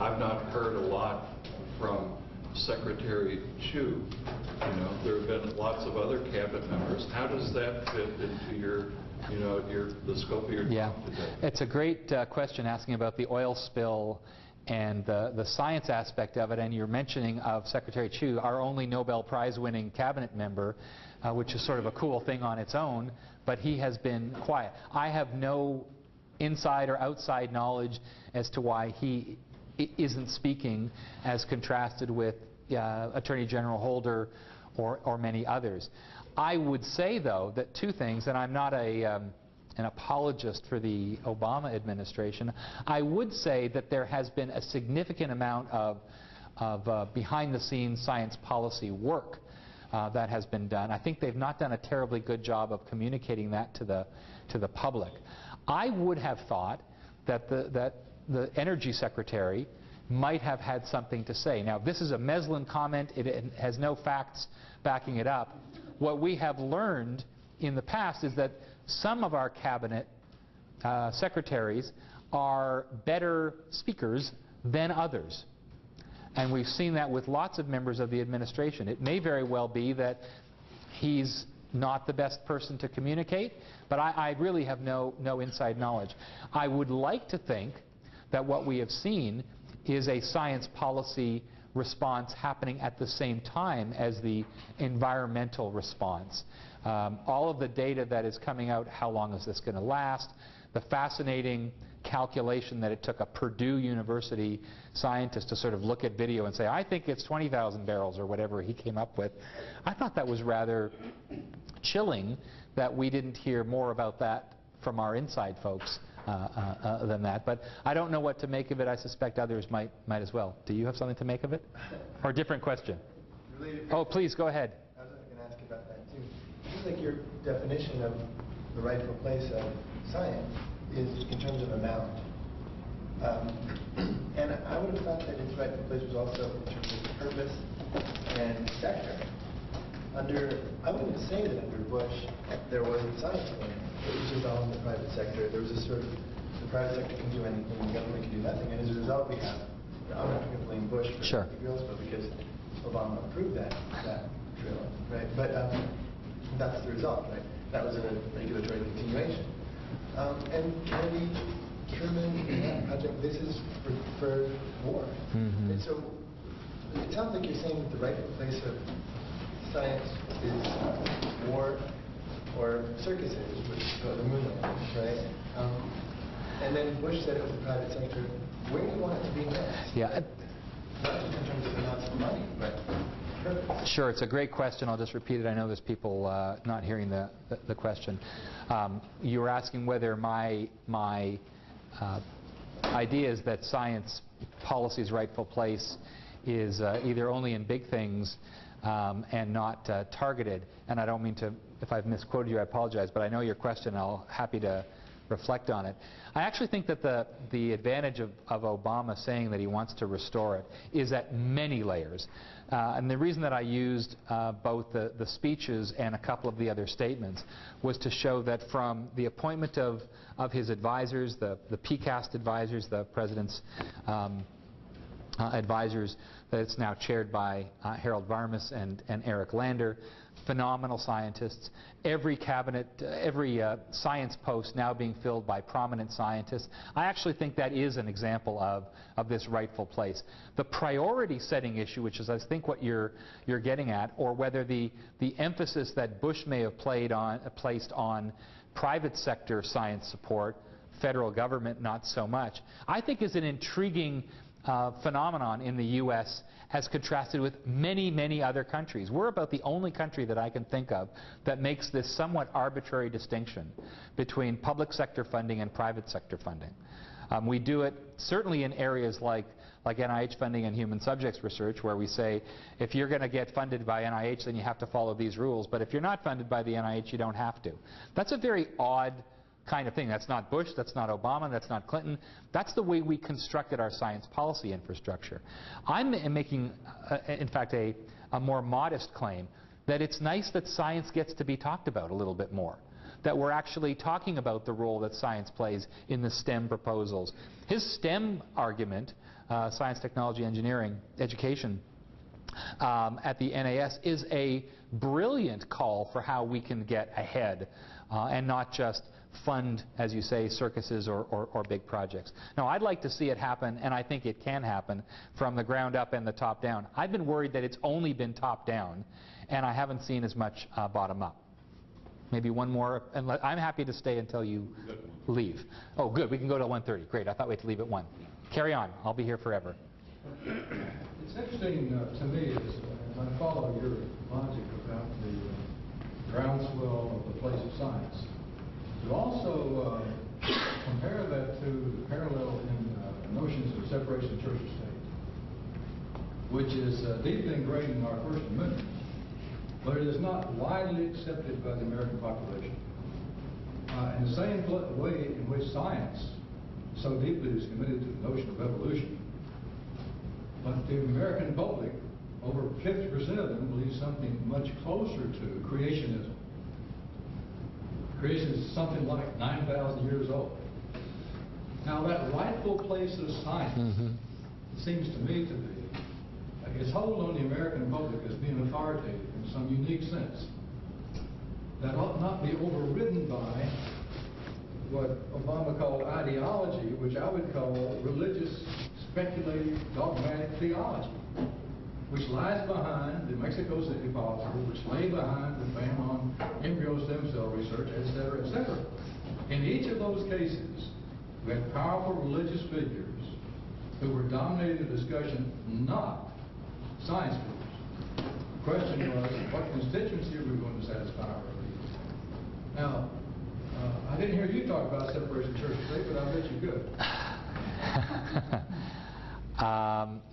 Speaker 2: I've not heard a lot from Secretary Chu. There have been lots of other cabinet members. How does that fit into the scope of your talk today?
Speaker 1: It's a great question asking about the oil spill and the science aspect of it, and your mentioning of Secretary Chu, our only Nobel Prize-winning cabinet member, which is sort of a cool thing on its own, but he has been quiet. I have no inside or outside knowledge as to why he isn't speaking as contrasted with Attorney General Holder or many others. I would say, though, that 2 things, and I'm not an apologist for the Obama administration. I would say that there has been a significant amount of behind-the-scenes science policy work that has been done. I think they've not done a terribly good job of communicating that to the public. I would have thought that the Energy Secretary might have had something to say. Now, this is a Meslin comment. It has no facts backing it up. What we have learned in the past is that some of our cabinet secretaries are better speakers than others. And we've seen that with lots of members of the administration. It may very well be that he's not the best person to communicate, but I really have no inside knowledge. I would like to think that what we have seen is a science policy response happening at the same time as the environmental response. All of the data that is coming out, how long is this going to last, the fascinating calculation that it took a Purdue University scientist to sort of look at video and say, I think it's 20,000 barrels or whatever he came up with. I thought that was rather chilling that we didn't hear more about that from our inside folks than that. But I don't know what to make of it. I suspect others might as well. Do you have something to make of it? Or a different question? Oh, please, go ahead.
Speaker 3: I was going to ask you about that, too. It seems like your definition of the rightful place of science is in terms of amount. And I would have thought that its rightful place was also in terms of purpose and sector. I wouldn't say that under Bush there wasn't science going on. It was just all in the private sector. There was a sort of, the private sector can do anything, the government can do nothing. And as a result, we have, I'm not going to blame Bush for
Speaker 1: Sure.
Speaker 3: the drill spill because Obama approved that drill, right? But that's the result, right? That was a regulatory continuation. And Kennedy, Truman, that project, this is for war.
Speaker 1: Mm-hmm.
Speaker 3: And so it sounds like you're saying that the rightful place of science is war or circuses, which go to the moon landings, right? And then Bush said it was the private sector. Where do you want it to be next?
Speaker 1: Yeah.
Speaker 3: Not just in terms of amounts of money, but purpose.
Speaker 1: Sure, it's a great question. I'll just repeat it. I know there's people not hearing the question. You were asking whether my idea is that science policy's rightful place is either only in big things and not targeted. And I don't mean to, if I've misquoted you, I apologize, but I know your question. I'm happy to reflect on it. I actually think that the advantage of Obama saying that he wants to restore it is at many layers. And the reason that I used both the speeches and a couple of the other statements was to show that from the appointment of his advisors, the PCAST advisors, the president's advisors, that it's now chaired by Harold Varmus and Eric Lander, phenomenal scientists. Every cabinet, every science post now being filled by prominent scientists. I actually think that is an example of this rightful place. The priority setting issue, which is I think what you're getting at, or whether the emphasis that Bush may have placed on private sector science support, federal government not so much, I think is an intriguing phenomenon in the U.S. as contrasted with many, many other countries. We're about the only country that I can think of that makes this somewhat arbitrary distinction between public sector funding and private sector funding. We do it certainly in areas like NIH funding and human subjects research, where we say if you're going to get funded by NIH, then you have to follow these rules, but if you're not funded by the NIH, you don't have to. That's a very odd kind of thing. That's not Bush, that's not Obama, that's not Clinton. That's the way we constructed our science policy infrastructure. I'm making, in fact, a more modest claim that it's nice that science gets to be talked about a little bit more, that we're actually talking about the role that science plays in the STEM proposals. His STEM argument, science, technology, engineering, education, at the NAS is a brilliant call for how we can get ahead and not just fund, as you say, circuses or big projects. Now, I'd like to see it happen, and I think it can happen, from the ground up and the top down. I've been worried that it's only been top down, and I haven't seen as much bottom up. Maybe one more, and I'm happy to stay until you leave. Oh, good, we can go to 1:30. Great, I thought we had to leave at 1. Carry on, I'll be here forever.
Speaker 4: It's interesting to me as I follow your logic about the groundswell of the place of science, to also compare that to the parallel in notions of separation of church and state, which is deeply ingrained in our First Amendment, but it is not widely accepted by the American population. In the same way in which science so deeply is committed to the notion of evolution, but the American public, over 50% of them believe something much closer to creationism. Creation is something like 9,000 years old. Now, that rightful place of science seems to me to be its hold on the American public as being authoritative in some unique sense that ought not be overridden by what Obama called ideology, which I would call religious, speculative, dogmatic theology, which lies behind the Mexico City policy, which lay behind the ban on embryo stem cell research, et cetera, et cetera. In each of those cases, we had powerful religious figures who were dominating the discussion, not science figures. The question was, what constituency are we going to satisfy our needs? Now, I didn't hear you talk about separation of church and state, but I bet you could.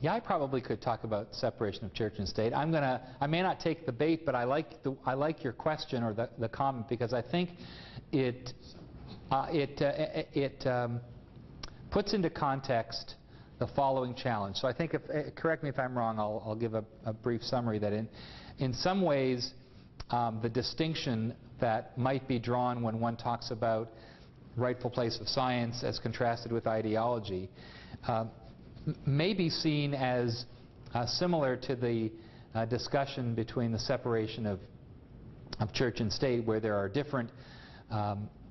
Speaker 1: Yeah, I probably could talk about separation of church and state. I may not take the bait, but I like your question or the comment, because I think it puts into context the following challenge. So I think, correct me if I'm wrong, I'll give a brief summary that in some ways the distinction that might be drawn when one talks about rightful place of science as contrasted with ideology may be seen as similar to the discussion between the separation of church and state, where there are different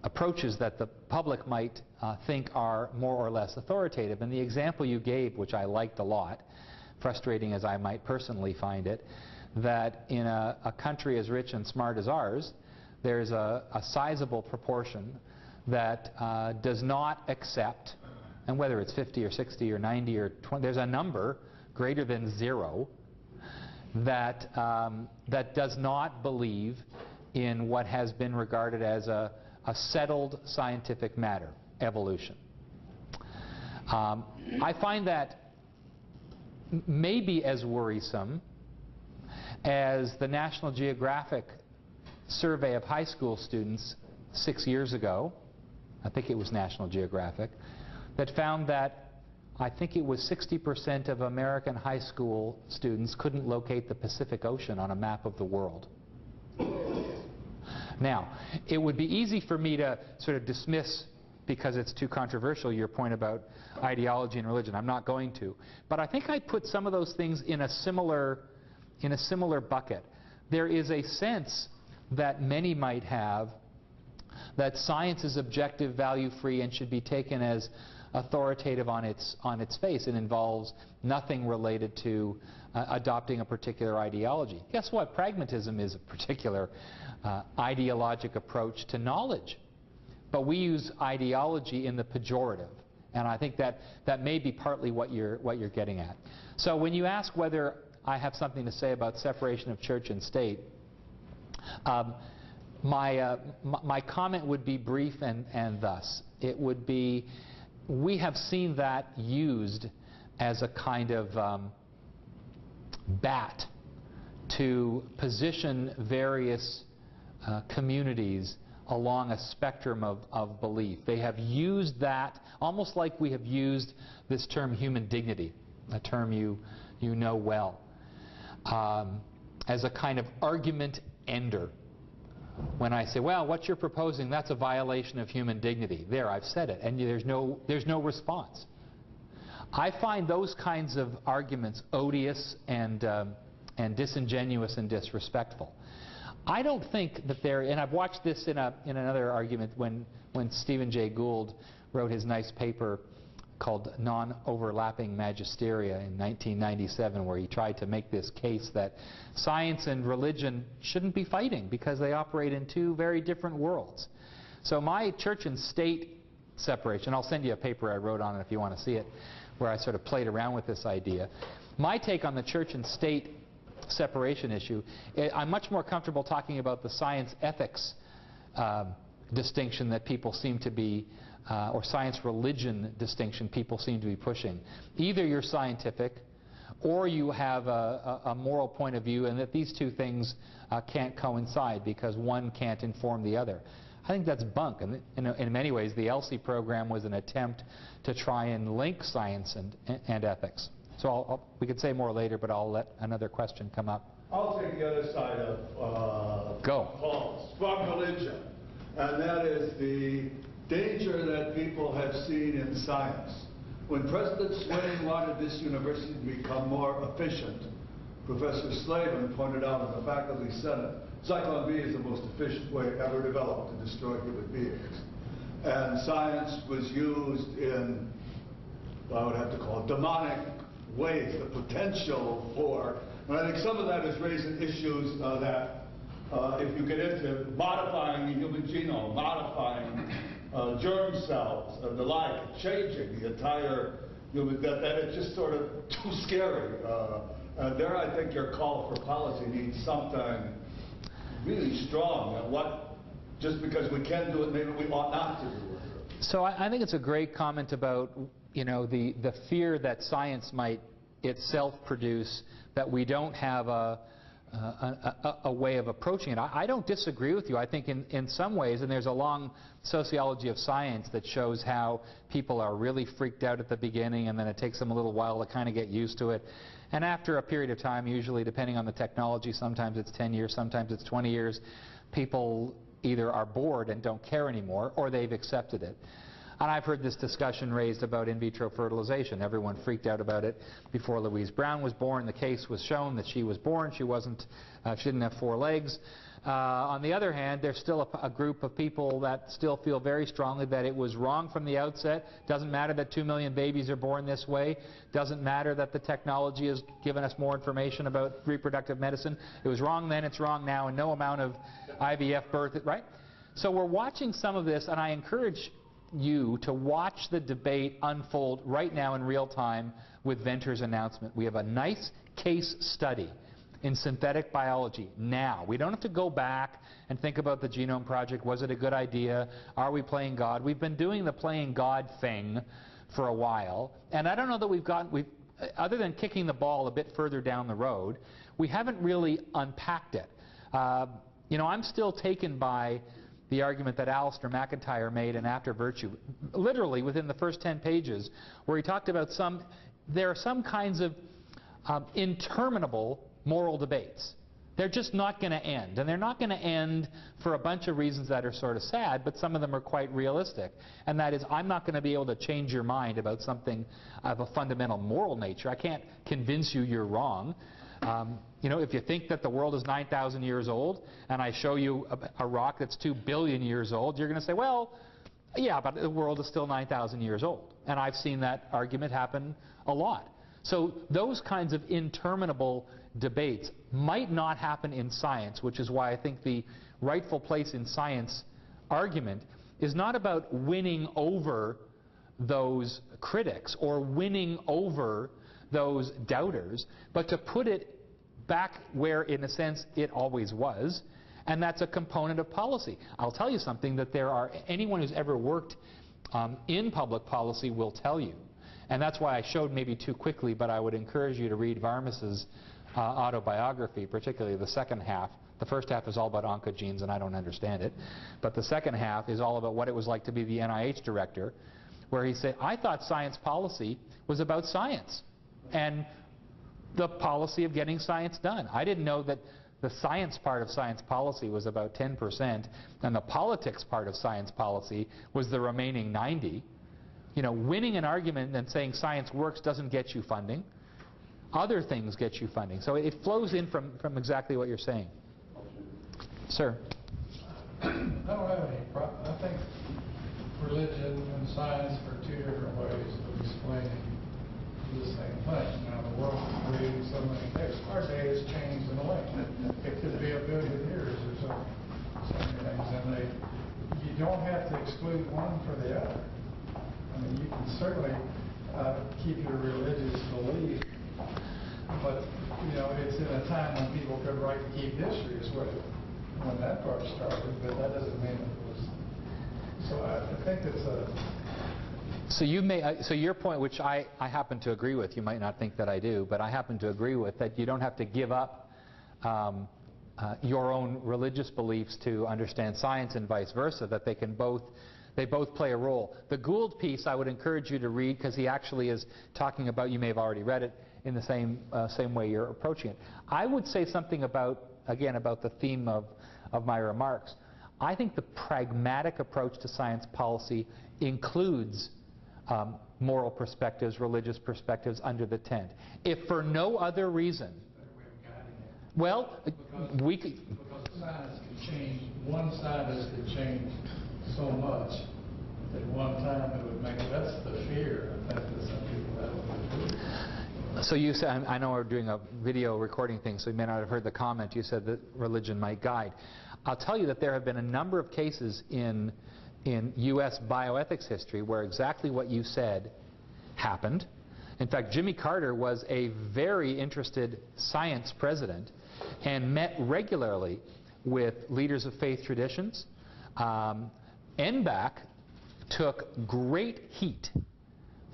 Speaker 1: approaches that the public might think are more or less authoritative. And the example you gave, which I liked a lot, frustrating as I might personally find it, that in a country as rich and smart as ours, there's a sizable proportion that does not accept, and whether it's 50 or 60 or 90 or 20, there's a number greater than 0 that, that does not believe in what has been regarded as a settled scientific matter, evolution. I find that maybe as worrisome as the National Geographic survey of high school students 6 years ago, I think it was National Geographic, that found that I think it was 60% of American high school students couldn't locate the Pacific Ocean on a map of the world. Now, it would be easy for me to sort of dismiss, because it's too controversial, your point about ideology and religion. I'm not going to. But I think I'd put some of those things in a similar bucket. There is a sense that many might have that science is objective, value-free, and should be taken as authoritative on its face. It involves nothing related to adopting a particular ideology. Guess what? Pragmatism is a particular ideologic approach to knowledge. But we use ideology in the pejorative. And I think that may be partly what you're getting at. So when you ask whether I have something to say about separation of church and state, my comment would be brief and thus. It would be, we have seen that used as a kind of bat to position various communities along a spectrum of belief. They have used that almost like we have used this term human dignity, a term you know well, as a kind of argument ender. When I say, well, what you're proposing, that's a violation of human dignity. There, I've said it, and there's no response. I find those kinds of arguments odious and disingenuous and disrespectful. I don't think that they're, and I've watched this in another argument when Stephen Jay Gould wrote his nice paper called Non-Overlapping Magisteria in 1997, where he tried to make this case that science and religion shouldn't be fighting because they operate in two very different worlds. So my church and state separation, I'll send you a paper I wrote on it if you want to see it, where I sort of played around with this idea. My take on the church and state separation issue, I'm much more comfortable talking about the science ethics distinction that people seem to be, or science-religion distinction people seem to be pushing. Either you're scientific or you have a moral point of view, and that these two things can't coincide because one can't inform the other. I think that's bunk. And in many ways, the ELSI program was an attempt to try and link science and ethics. So we could say more later, but I'll let another question come up.
Speaker 5: I'll take the other side of
Speaker 1: Go.
Speaker 5: from religion, and that is the danger that people have seen in science. When President Swain wanted this university to become more efficient, Professor Slavin pointed out in the faculty senate, Zyklon B is the most efficient way ever developed to destroy human beings. and science was used in, I would have to call it, demonic ways, the potential for, and I think some of that is raising issues that if you get into modifying the human genome, modifying germ cells and the like, changing the entire human, that it's just sort of too scary. There I think your call for policy needs something really strong. And what, just because we can do it, maybe we ought not to do it.
Speaker 1: So I think it's a great comment about, you know, the fear that science might itself produce, that we don't have a way of approaching it. I don't disagree with you. I think in some ways, and there's a long sociology of science that shows how people are really freaked out at the beginning, and then it takes them a little while to kind of get used to it. And after a period of time, usually depending on the technology, sometimes it's 10 years, sometimes it's 20 years, people either are bored and don't care anymore, or they've accepted it. And I've heard this discussion raised about in vitro fertilization. Everyone freaked out about it before Louise Brown was born. The case was shown that she was born. She didn't have 4 legs. On the other hand, there's still a group of people that still feel very strongly that it was wrong from the outset. Doesn't matter that 2 million babies are born this way. Doesn't matter that the technology has given us more information about reproductive medicine. It was wrong then, it's wrong now, and no amount of IVF birth, right? So we're watching some of this, and I encourage you to watch the debate unfold right now in real time with Venter's announcement. We have a nice case study in synthetic biology now. We don't have to go back and think about the Genome Project. Was it a good idea? Are we playing God? We've been doing the playing God thing for a while, and I don't know that other than kicking the ball a bit further down the road, we haven't really unpacked it. You know, I'm still taken by the argument that Alistair McIntyre made in After Virtue, literally within the first 10 pages, where he talked about there are some kinds of interminable moral debates. They're just not going to end. And they're not going to end for a bunch of reasons that are sort of sad, but some of them are quite realistic. And that is, I'm not going to be able to change your mind about something of a fundamental moral nature. I can't convince you you're wrong. You know, if you think that the world is 9,000 years old, and I show you a rock that's 2 billion years old, you're going to say, well, yeah, but the world is still 9,000 years old. And I've seen that argument happen a lot. So those kinds of interminable debates might not happen in science, which is why I think the rightful place in science argument is not about winning over those critics or winning over those doubters, but to put it back where, in a sense, it always was, and that's a component of policy. I'll tell you something that anyone who's ever worked in public policy will tell you, and that's why I showed maybe too quickly, but I would encourage you to read Varmus's autobiography, particularly the second half. The first half is all about oncogenes, and I don't understand it, but the second half is all about what it was like to be the NIH director, where he said, I thought science policy was about science and the policy of getting science done. I didn't know that the science part of science policy was about 10%, and the politics part of science policy was the remaining 90%. You know, winning an argument and saying science works doesn't get you funding. Other things get you funding. So it flows in from exactly what you're saying. Sir?
Speaker 4: I don't have any problem. I think religion and science are 2 different ways of explaining the same thing. Now, the world is creating so many things. Our day has changed in a way. It could be 1 billion years or so many things. And you don't have to exclude one for the other. I mean, you can certainly keep your religious belief, but, you know, it's in a time when people could write and keep history is when that part started, but that doesn't mean it was. So I think it's a...
Speaker 1: So your point, which I happen to agree with, you might not think that I do, but I happen to agree with, that you don't have to give up your own religious beliefs to understand science and vice versa, that they both play a role. The Gould piece I would encourage you to read, because he actually is talking about, you may have already read it, in the same way you're approaching it. I would say something about the theme of my remarks. I think the pragmatic approach to science policy includes moral perspectives, religious perspectives under the tent. If for no other reason, well, we could...
Speaker 4: Because science can change, one scientist can change so much
Speaker 1: So you said, I know we're doing a video recording thing, so you may not have heard the comment. You said that religion might guide. I'll tell you that there have been a number of cases in U.S. bioethics history where exactly what you said happened. In fact, Jimmy Carter was a very interested science president and met regularly with leaders of faith traditions. NBAC took great heat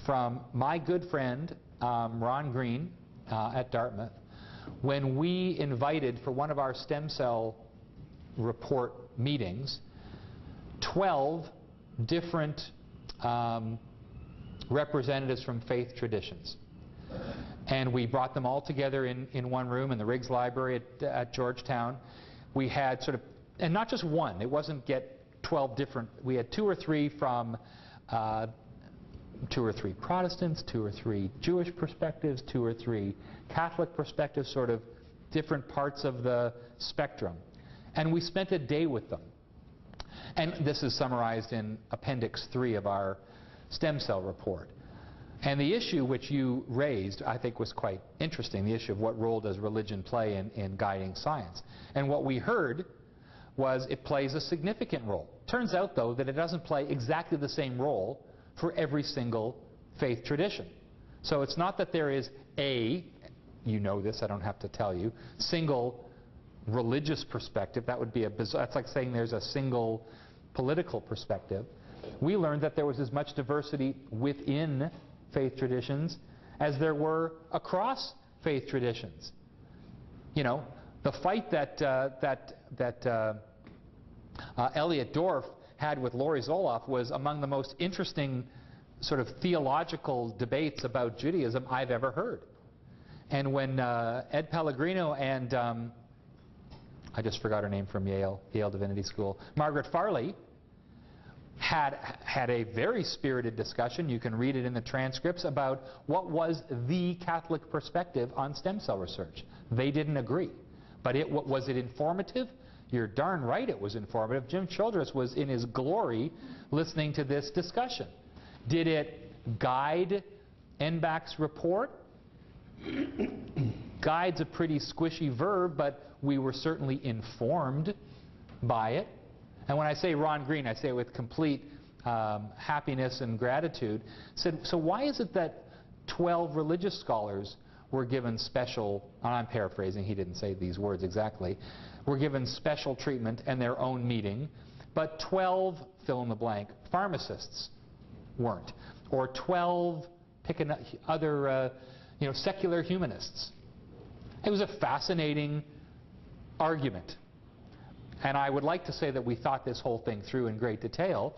Speaker 1: from my good friend Ron Green at Dartmouth when we invited for one of our stem cell report meetings 12 different representatives from faith traditions. And we brought them all together in one room in the Riggs Library at Georgetown. We had sort of, and not just one, it wasn't get 12 different, we had 2 or 3 from 2 or 3 Protestants, 2 or 3 Jewish perspectives, 2 or 3 Catholic perspectives, sort of different parts of the spectrum. And we spent a day with them. And this is summarized in Appendix 3 of our stem cell report. And the issue which you raised, I think, was quite interesting, the issue of what role does religion play in guiding science. And what we heard was it plays a significant role. Turns out, though, that it doesn't play exactly the same role for every single faith tradition. So it's not that there is a, you know this, I don't have to tell you, single religious perspective. That would be a bizarre, that's like saying there's a single political perspective. We learned that there was as much diversity within faith traditions as there were across faith traditions. You know, the fight that Elliot Dorff had with Laurie Zoloff was among the most interesting sort of theological debates about Judaism I've ever heard. And when Ed Pellegrino and I just forgot her name from Yale Divinity School, Margaret Farley, had a very spirited discussion, you can read it in the transcripts, about what was the Catholic perspective on stem cell research. They didn't agree. But was it informative? You're darn right it was informative. Jim Childress was in his glory listening to this discussion. Did it guide NBAC's report? Guide's a pretty squishy verb, but we were certainly informed by it. And when I say Ron Green, I say it with complete happiness and gratitude. Said, so why is it that 12 religious scholars were given special, and I'm paraphrasing, he didn't say these words exactly, were given special treatment and their own meeting, but 12, fill in the blank, pharmacists weren't, or 12, pick other secular humanists. It was a fascinating argument. And I would like to say that we thought this whole thing through in great detail,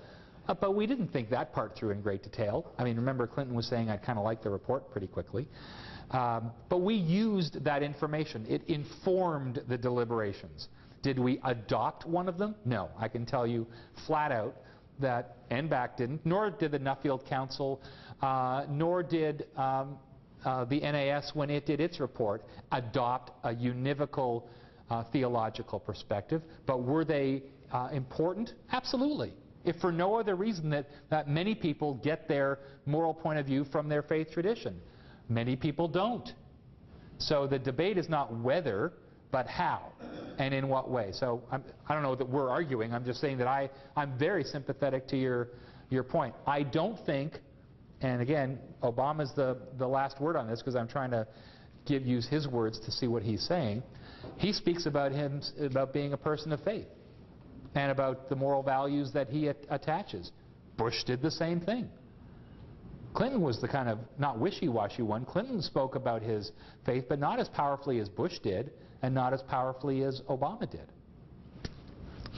Speaker 1: but we didn't think that part through in great detail. I mean, remember Clinton was saying I'd kind of like the report pretty quickly. But we used that information. It informed the deliberations. Did we adopt one of them? No. I can tell you flat out that NBAC didn't, nor did the Nuffield Council, nor did the NAS, when it did its report, adopt a univocal theological perspective. But were they important? Absolutely. If for no other reason that many people get their moral point of view from their faith tradition. Many people don't. So the debate is not whether, but how, and in what way. So I don't know that we're arguing. I'm just saying that I'm very sympathetic to your point. I don't think, and again, Obama's the last word on this because I'm trying to use his words to see what he's saying. He speaks about being a person of faith and about the moral values that he attaches. Bush did the same thing. Clinton was the kind of not wishy-washy one. Clinton spoke about his faith, but not as powerfully as Bush did, and not as powerfully as Obama did.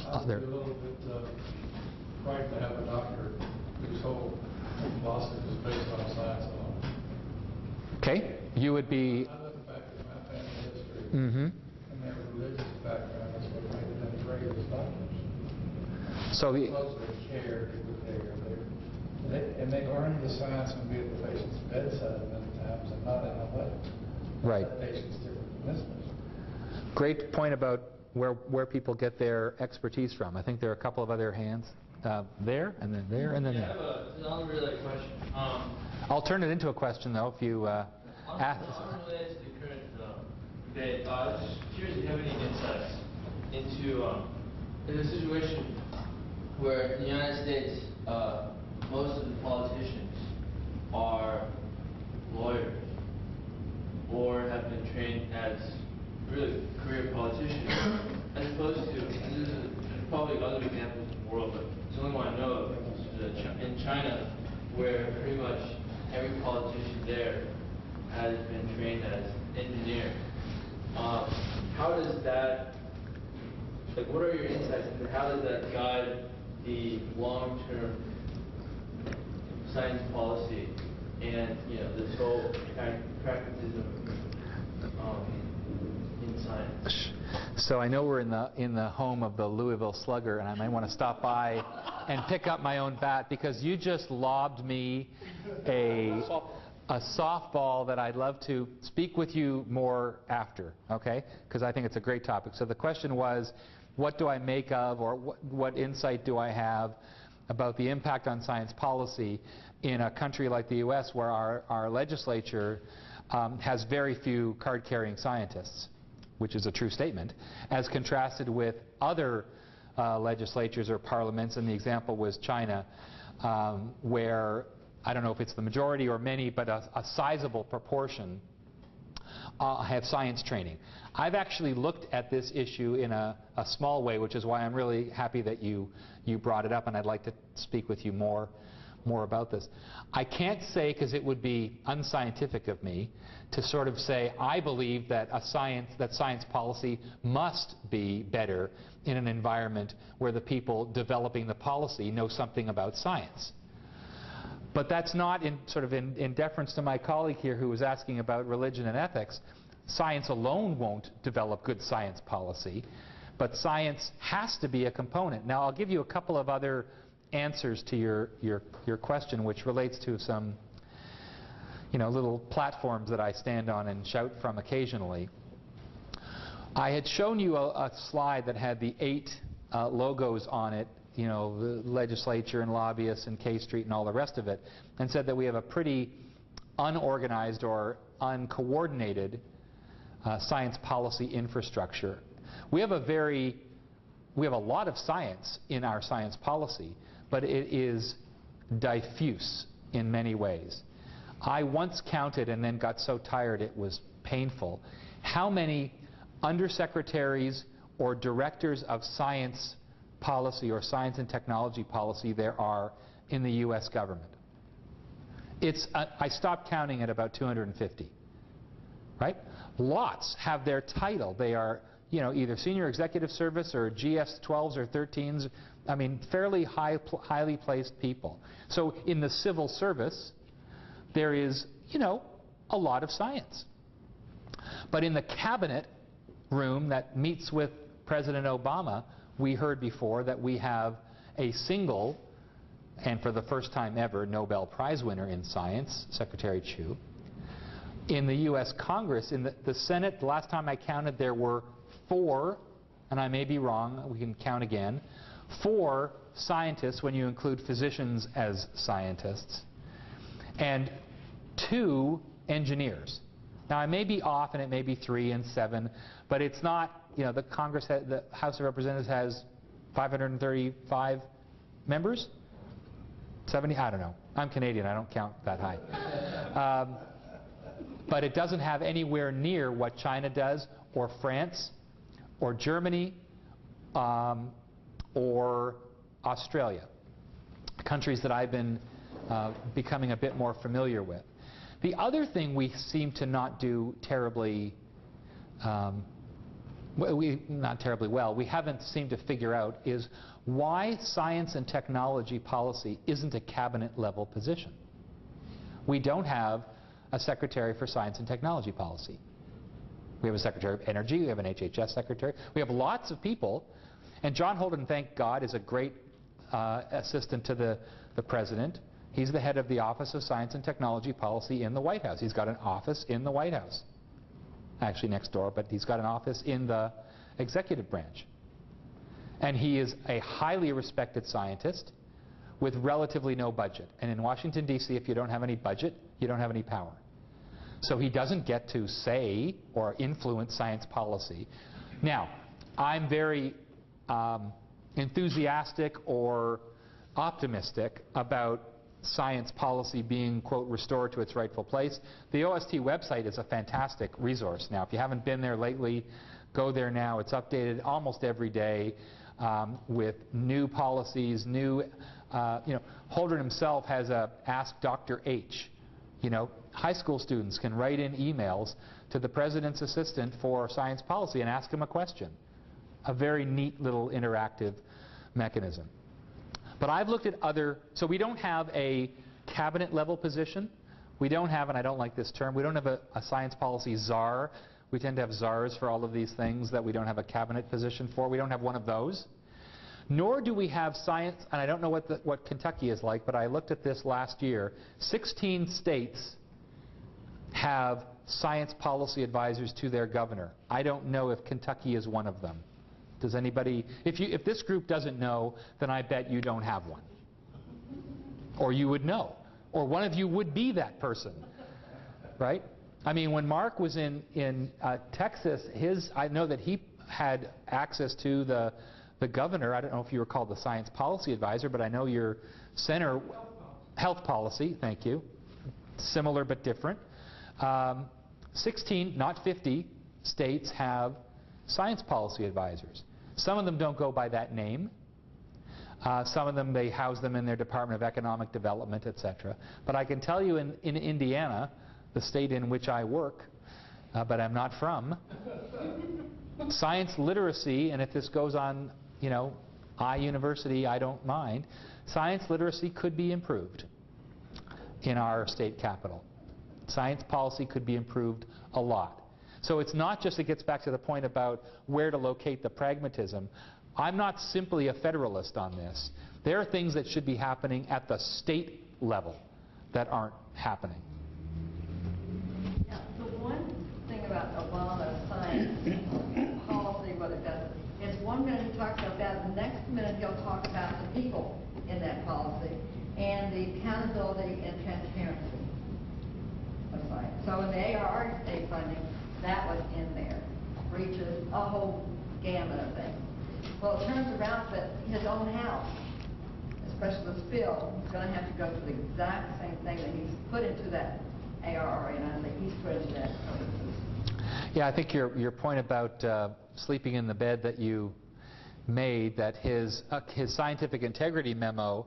Speaker 4: I would be a little bit frightened to have a doctor whose whole philosophy is based on science alone.
Speaker 1: Okay, you would be.
Speaker 4: I look back at my family history
Speaker 1: Mm-hmm.
Speaker 4: and their religious background. That's what made them great as doctors.
Speaker 1: So the.
Speaker 4: Closely cared with and they learned the science and be at the patient's bedside many times and not in a way.
Speaker 1: Right.
Speaker 4: That patient's different than this patient.
Speaker 1: Great point about where people get their expertise from. I think there are a couple of other hands there, and then there, and then there.
Speaker 6: I have a non-related question.
Speaker 1: I'll turn it into a question, though, if you
Speaker 6: Unrelated to the current debate, I was just curious if you have any insights into in a situation where in the United States, most of the politicians are lawyers or have been trained as really career politicians, as opposed to, and there's probably other examples in the world, but it's the only one I know of, in China, where pretty much every politician there has been trained as engineer. How does that, like, what are your insights into how does that guide the long-term science policy and, you know, this whole pragmatism in science?
Speaker 1: So I know we're in the home of the Louisville Slugger, and I might want to stop by and pick up my own bat, because you just lobbed me a softball that I'd love to speak with you more after, okay? Because I think it's a great topic. So the question was, what do I make of, or what insight do I have about the impact on science policy in a country like the U.S., where our legislature has very few card-carrying scientists, which is a true statement, as contrasted with other legislatures or parliaments, and the example was China, where I don't know if it's the majority or many, but a sizable proportion have science training. I've actually looked at this issue in a small way, which is why I'm really happy that you brought it up, and I'd like to speak with you more about this. I can't say, because it would be unscientific of me, to sort of say I believe that science policy must be better in an environment where the people developing the policy know something about science. But that's not in deference to my colleague here who was asking about religion and ethics. Science alone won't develop good science policy, but science has to be a component. Now, I'll give you a couple of other answers to your question, which relates to some little platforms that I stand on and shout from occasionally. I had shown you a slide that had the 8 logos on it, the legislature and lobbyists and K Street and all the rest of it, and said that we have a pretty unorganized or uncoordinated science policy infrastructure. We have a lot of science in our science policy, but it is diffuse in many ways. I once counted, and then got so tired it was painful, how many undersecretaries or directors of science policy or science and technology policy there are in the U.S. government. I stopped counting at about 250, right? Lots have their title. They are either senior executive service or GS-12s or 13s. I mean, fairly highly placed people. So in the civil service, there is, a lot of science. But in the cabinet room that meets with President Obama, we heard before that we have a single, and for the first time ever, Nobel Prize winner in science, Secretary Chu. In the U.S. Congress, in the Senate, the last time I counted, there were 4, and I may be wrong, we can count again, 4 scientists, when you include physicians as scientists, and 2 engineers. Now, I may be off, and it may be 3 and 7, but it's not, the House of Representatives has 535 members? 70? I don't know. I'm Canadian. I don't count that high. But it doesn't have anywhere near what China does, or France, or Germany, or Australia, countries that I've been becoming a bit more familiar with. The other thing we seem to not do terribly, not terribly well, we haven't seemed to figure out is why science and technology policy isn't a cabinet-level position. We don't have a Secretary for Science and Technology Policy. We have a Secretary of Energy, we have an HHS Secretary, we have lots of people, and John Holden, thank God, is a great assistant to the President. He's the head of the Office of Science and Technology Policy in the White House. He's got an office in the White House. Actually next door, but he's got an office in the executive branch. And he is a highly respected scientist with relatively no budget. And in Washington, D.C., if you don't have any budget, you don't have any power. So he doesn't get to say or influence science policy. Now, I'm very enthusiastic or optimistic about science policy being, quote, restored to its rightful place. The OST website is a fantastic resource now. If you haven't been there lately, go there now. It's updated almost every day with new policies, new, Holdren himself has a Ask Dr. H. High school students can write in emails to the president's assistant for science policy and ask him a question. A very neat little interactive mechanism. But I've looked at other, so we don't have a cabinet level position. We don't have, and I don't like this term, we don't have a science policy czar. We tend to have czars for all of these things that we don't have a cabinet position for. We don't have one of those. Nor do we have science, and I don't know what Kentucky is like, but I looked at this last year. 16 states have science policy advisors to their governor. I don't know if Kentucky is one of them. Does anybody, if this group doesn't know, then I bet you don't have one. Or you would know. Or one of you would be that person. Right? I mean, when Mark was in Texas, I know that he had access to the governor. I don't know if you were called the science policy advisor, but I know your center, health policy, thank you. Similar but different. 16, not 50, states have science policy advisors. Some of them don't go by that name. Some of them, they house them in their Department of Economic Development, etc. But I can tell you in Indiana, the state in which I work, but I'm not from, science literacy, and if this goes on, iUniversity, I don't mind, science literacy could be improved in our state capital. Science policy could be improved a lot. So it's not just, it gets back to the point about where to locate the pragmatism. I'm not simply a federalist on this. There are things that should be happening at the state level that aren't happening.
Speaker 7: Yeah, the one thing about Obama's science policy, what it does, is 1 minute he talks about that, the next minute he'll talk about the people in that policy and the accountability and transparency of science. So in the ARR state funding, that was in there. Reaches a whole gamut of things. Well, it turns around that his own house, especially the spill, is going to have to go through the exact same thing that he's put into that ARR, and that he's put into that.
Speaker 1: Yeah, I think your point about sleeping in the bed that you made, that his scientific integrity memo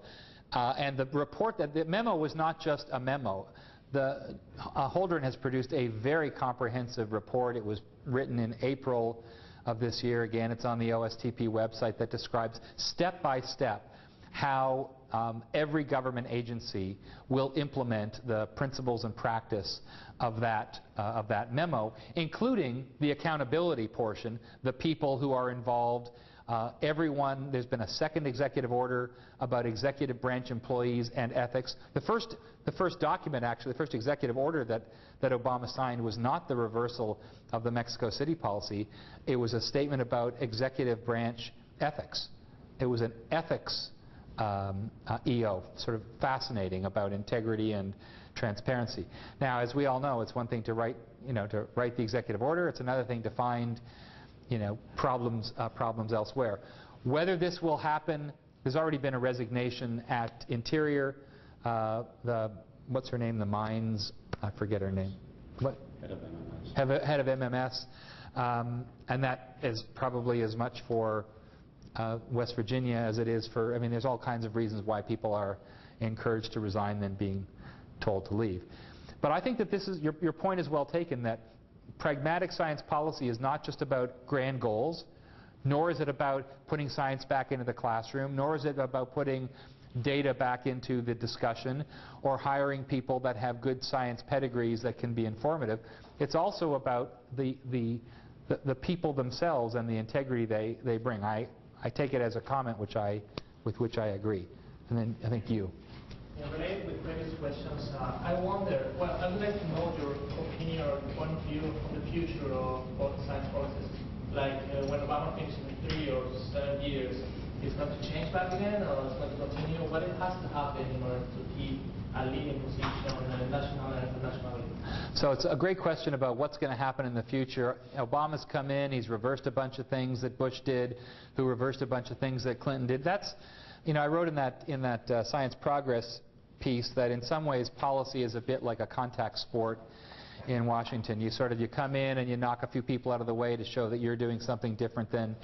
Speaker 1: and the report, that the memo was not just a memo. Holdren has produced a very comprehensive report. It was written in April of this year. Again, it's on the OSTP website, that describes step by step how every government agency will implement the principles and practice of that memo, including the accountability portion, the people who are involved. Everyone, there's been a second executive order about executive branch employees and ethics. The first document, actually, the first executive order that Obama signed was not the reversal of the Mexico City policy. It was a statement about executive branch ethics. It was an ethics EO, sort of fascinating, about integrity and transparency. Now, as we all know, it's one thing to write the executive order. It's another thing to find problems elsewhere. Whether this will happen, there's already been a resignation at Interior. What's her name? The Mines, I forget her name. What?
Speaker 8: Head of MMS.
Speaker 1: Head of MMS. And that is probably as much for West Virginia as it is for, there's all kinds of reasons why people are encouraged to resign than being told to leave. But I think that this is, your point is well taken, that pragmatic science policy is not just about grand goals, nor is it about putting science back into the classroom, nor is it about putting data back into the discussion, or hiring people that have good science pedigrees that can be informative. It's also about the people themselves and the integrity they bring. I take it as a comment with which I agree. And then I think you.
Speaker 9: Yeah, related with previous questions, I wonder, well, I would like to know your opinion or point of view on the future of science policies. Like when Obama finishes in 3 or 7 years, it's going to change back again, or it's going to continue? What it has to happen in order to keep a leading position national and internationally?
Speaker 1: So it's a great question about what's going to happen in the future. Obama's come in, he's reversed a bunch of things that Bush did, who reversed a bunch of things that Clinton did. That's, you know, I wrote in that Science Progress piece that in some ways policy is a bit like a contact sport in Washington. You come in and you knock a few people out of the way to show that you're doing something different than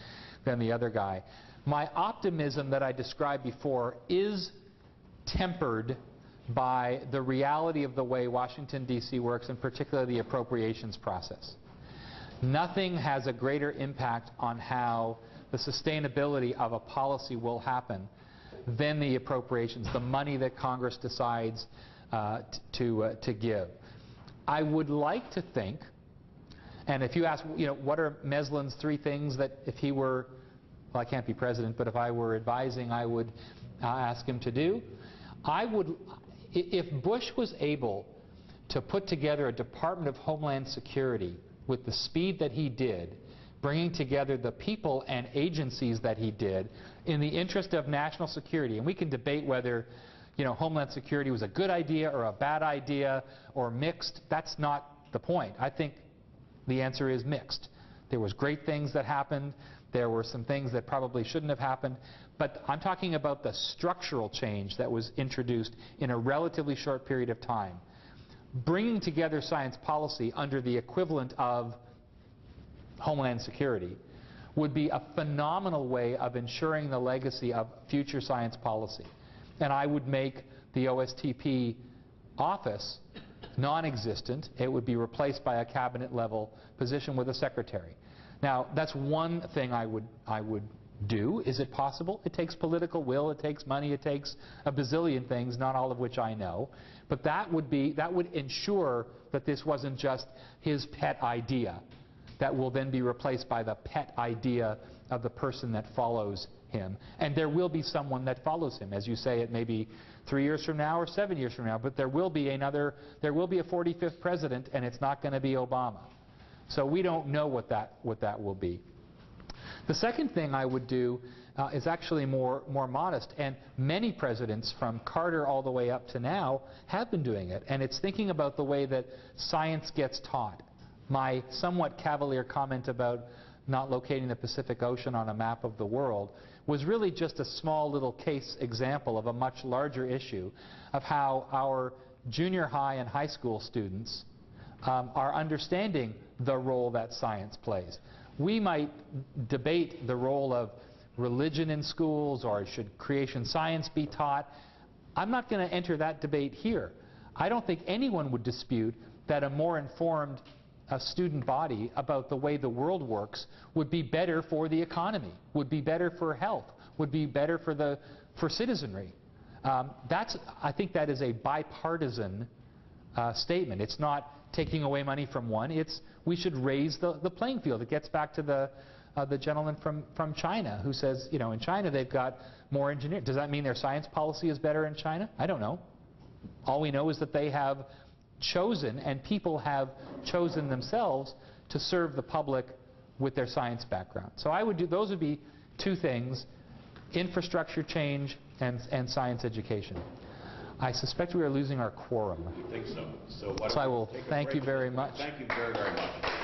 Speaker 1: the other guy. My optimism that I described before is tempered by the reality of the way Washington, D.C. works, and particularly the appropriations process. Nothing has a greater impact on how the sustainability of a policy will happen than the appropriations, the money that Congress decides to give. I would like to think, and if you ask, you know, what are Meslin's 3 things that if he were, well, I can't be president, but if I were advising, I would ask him to do? If Bush was able to put together a Department of Homeland Security with the speed that he did, bringing together the people and agencies that he did in the interest of national security, and we can debate whether, you know, Homeland Security was a good idea or a bad idea or mixed. That's not the point. I think the answer is mixed. There was great things that happened. There were some things that probably shouldn't have happened. But I'm talking about the structural change that was introduced in a relatively short period of time. Bringing together science policy under the equivalent of Homeland Security would be a phenomenal way of ensuring the legacy of future science policy. And I would make the OSTP office non-existent. It would be replaced by a cabinet-level position with a secretary. Now, that's one thing I would do. Is it possible? It takes political will, it takes money, it takes a bazillion things, not all of which I know. But that would ensure that this wasn't just his pet idea that will then be replaced by the pet idea of the person that follows him. And there will be someone that follows him. As you say, it may be 3 years from now or 7 years from now, but there will be a 45th president, and it's not going to be Obama. So we don't know what that will be. The second thing I would do is actually more modest, and many presidents from Carter all the way up to now have been doing it, and it's thinking about the way that science gets taught. My somewhat cavalier comment about not locating the Pacific Ocean on a map of the world was really just a small little case example of a much larger issue of how our junior high and high school students are understanding the role that science plays. We might debate the role of religion in schools, or should creation science be taught. I'm not going to enter that debate here. I don't think anyone would dispute that a more informed student body about the way the world works would be better for the economy, would be better for health, would be better for citizenry. I think that is a bipartisan statement. It's not taking away money from one. It's we should raise the playing field. It gets back to the gentleman from China who says, you know, in China they've got more engineers. Does that mean their science policy is better in China? I don't know. All we know is that they have chosen, and people have chosen themselves to serve the public with their science background. So I would do, those would be 2 things: infrastructure change and science education. I suspect we are losing our quorum.
Speaker 8: I think so. So
Speaker 1: I will thank you very much.
Speaker 8: Thank you very, very much.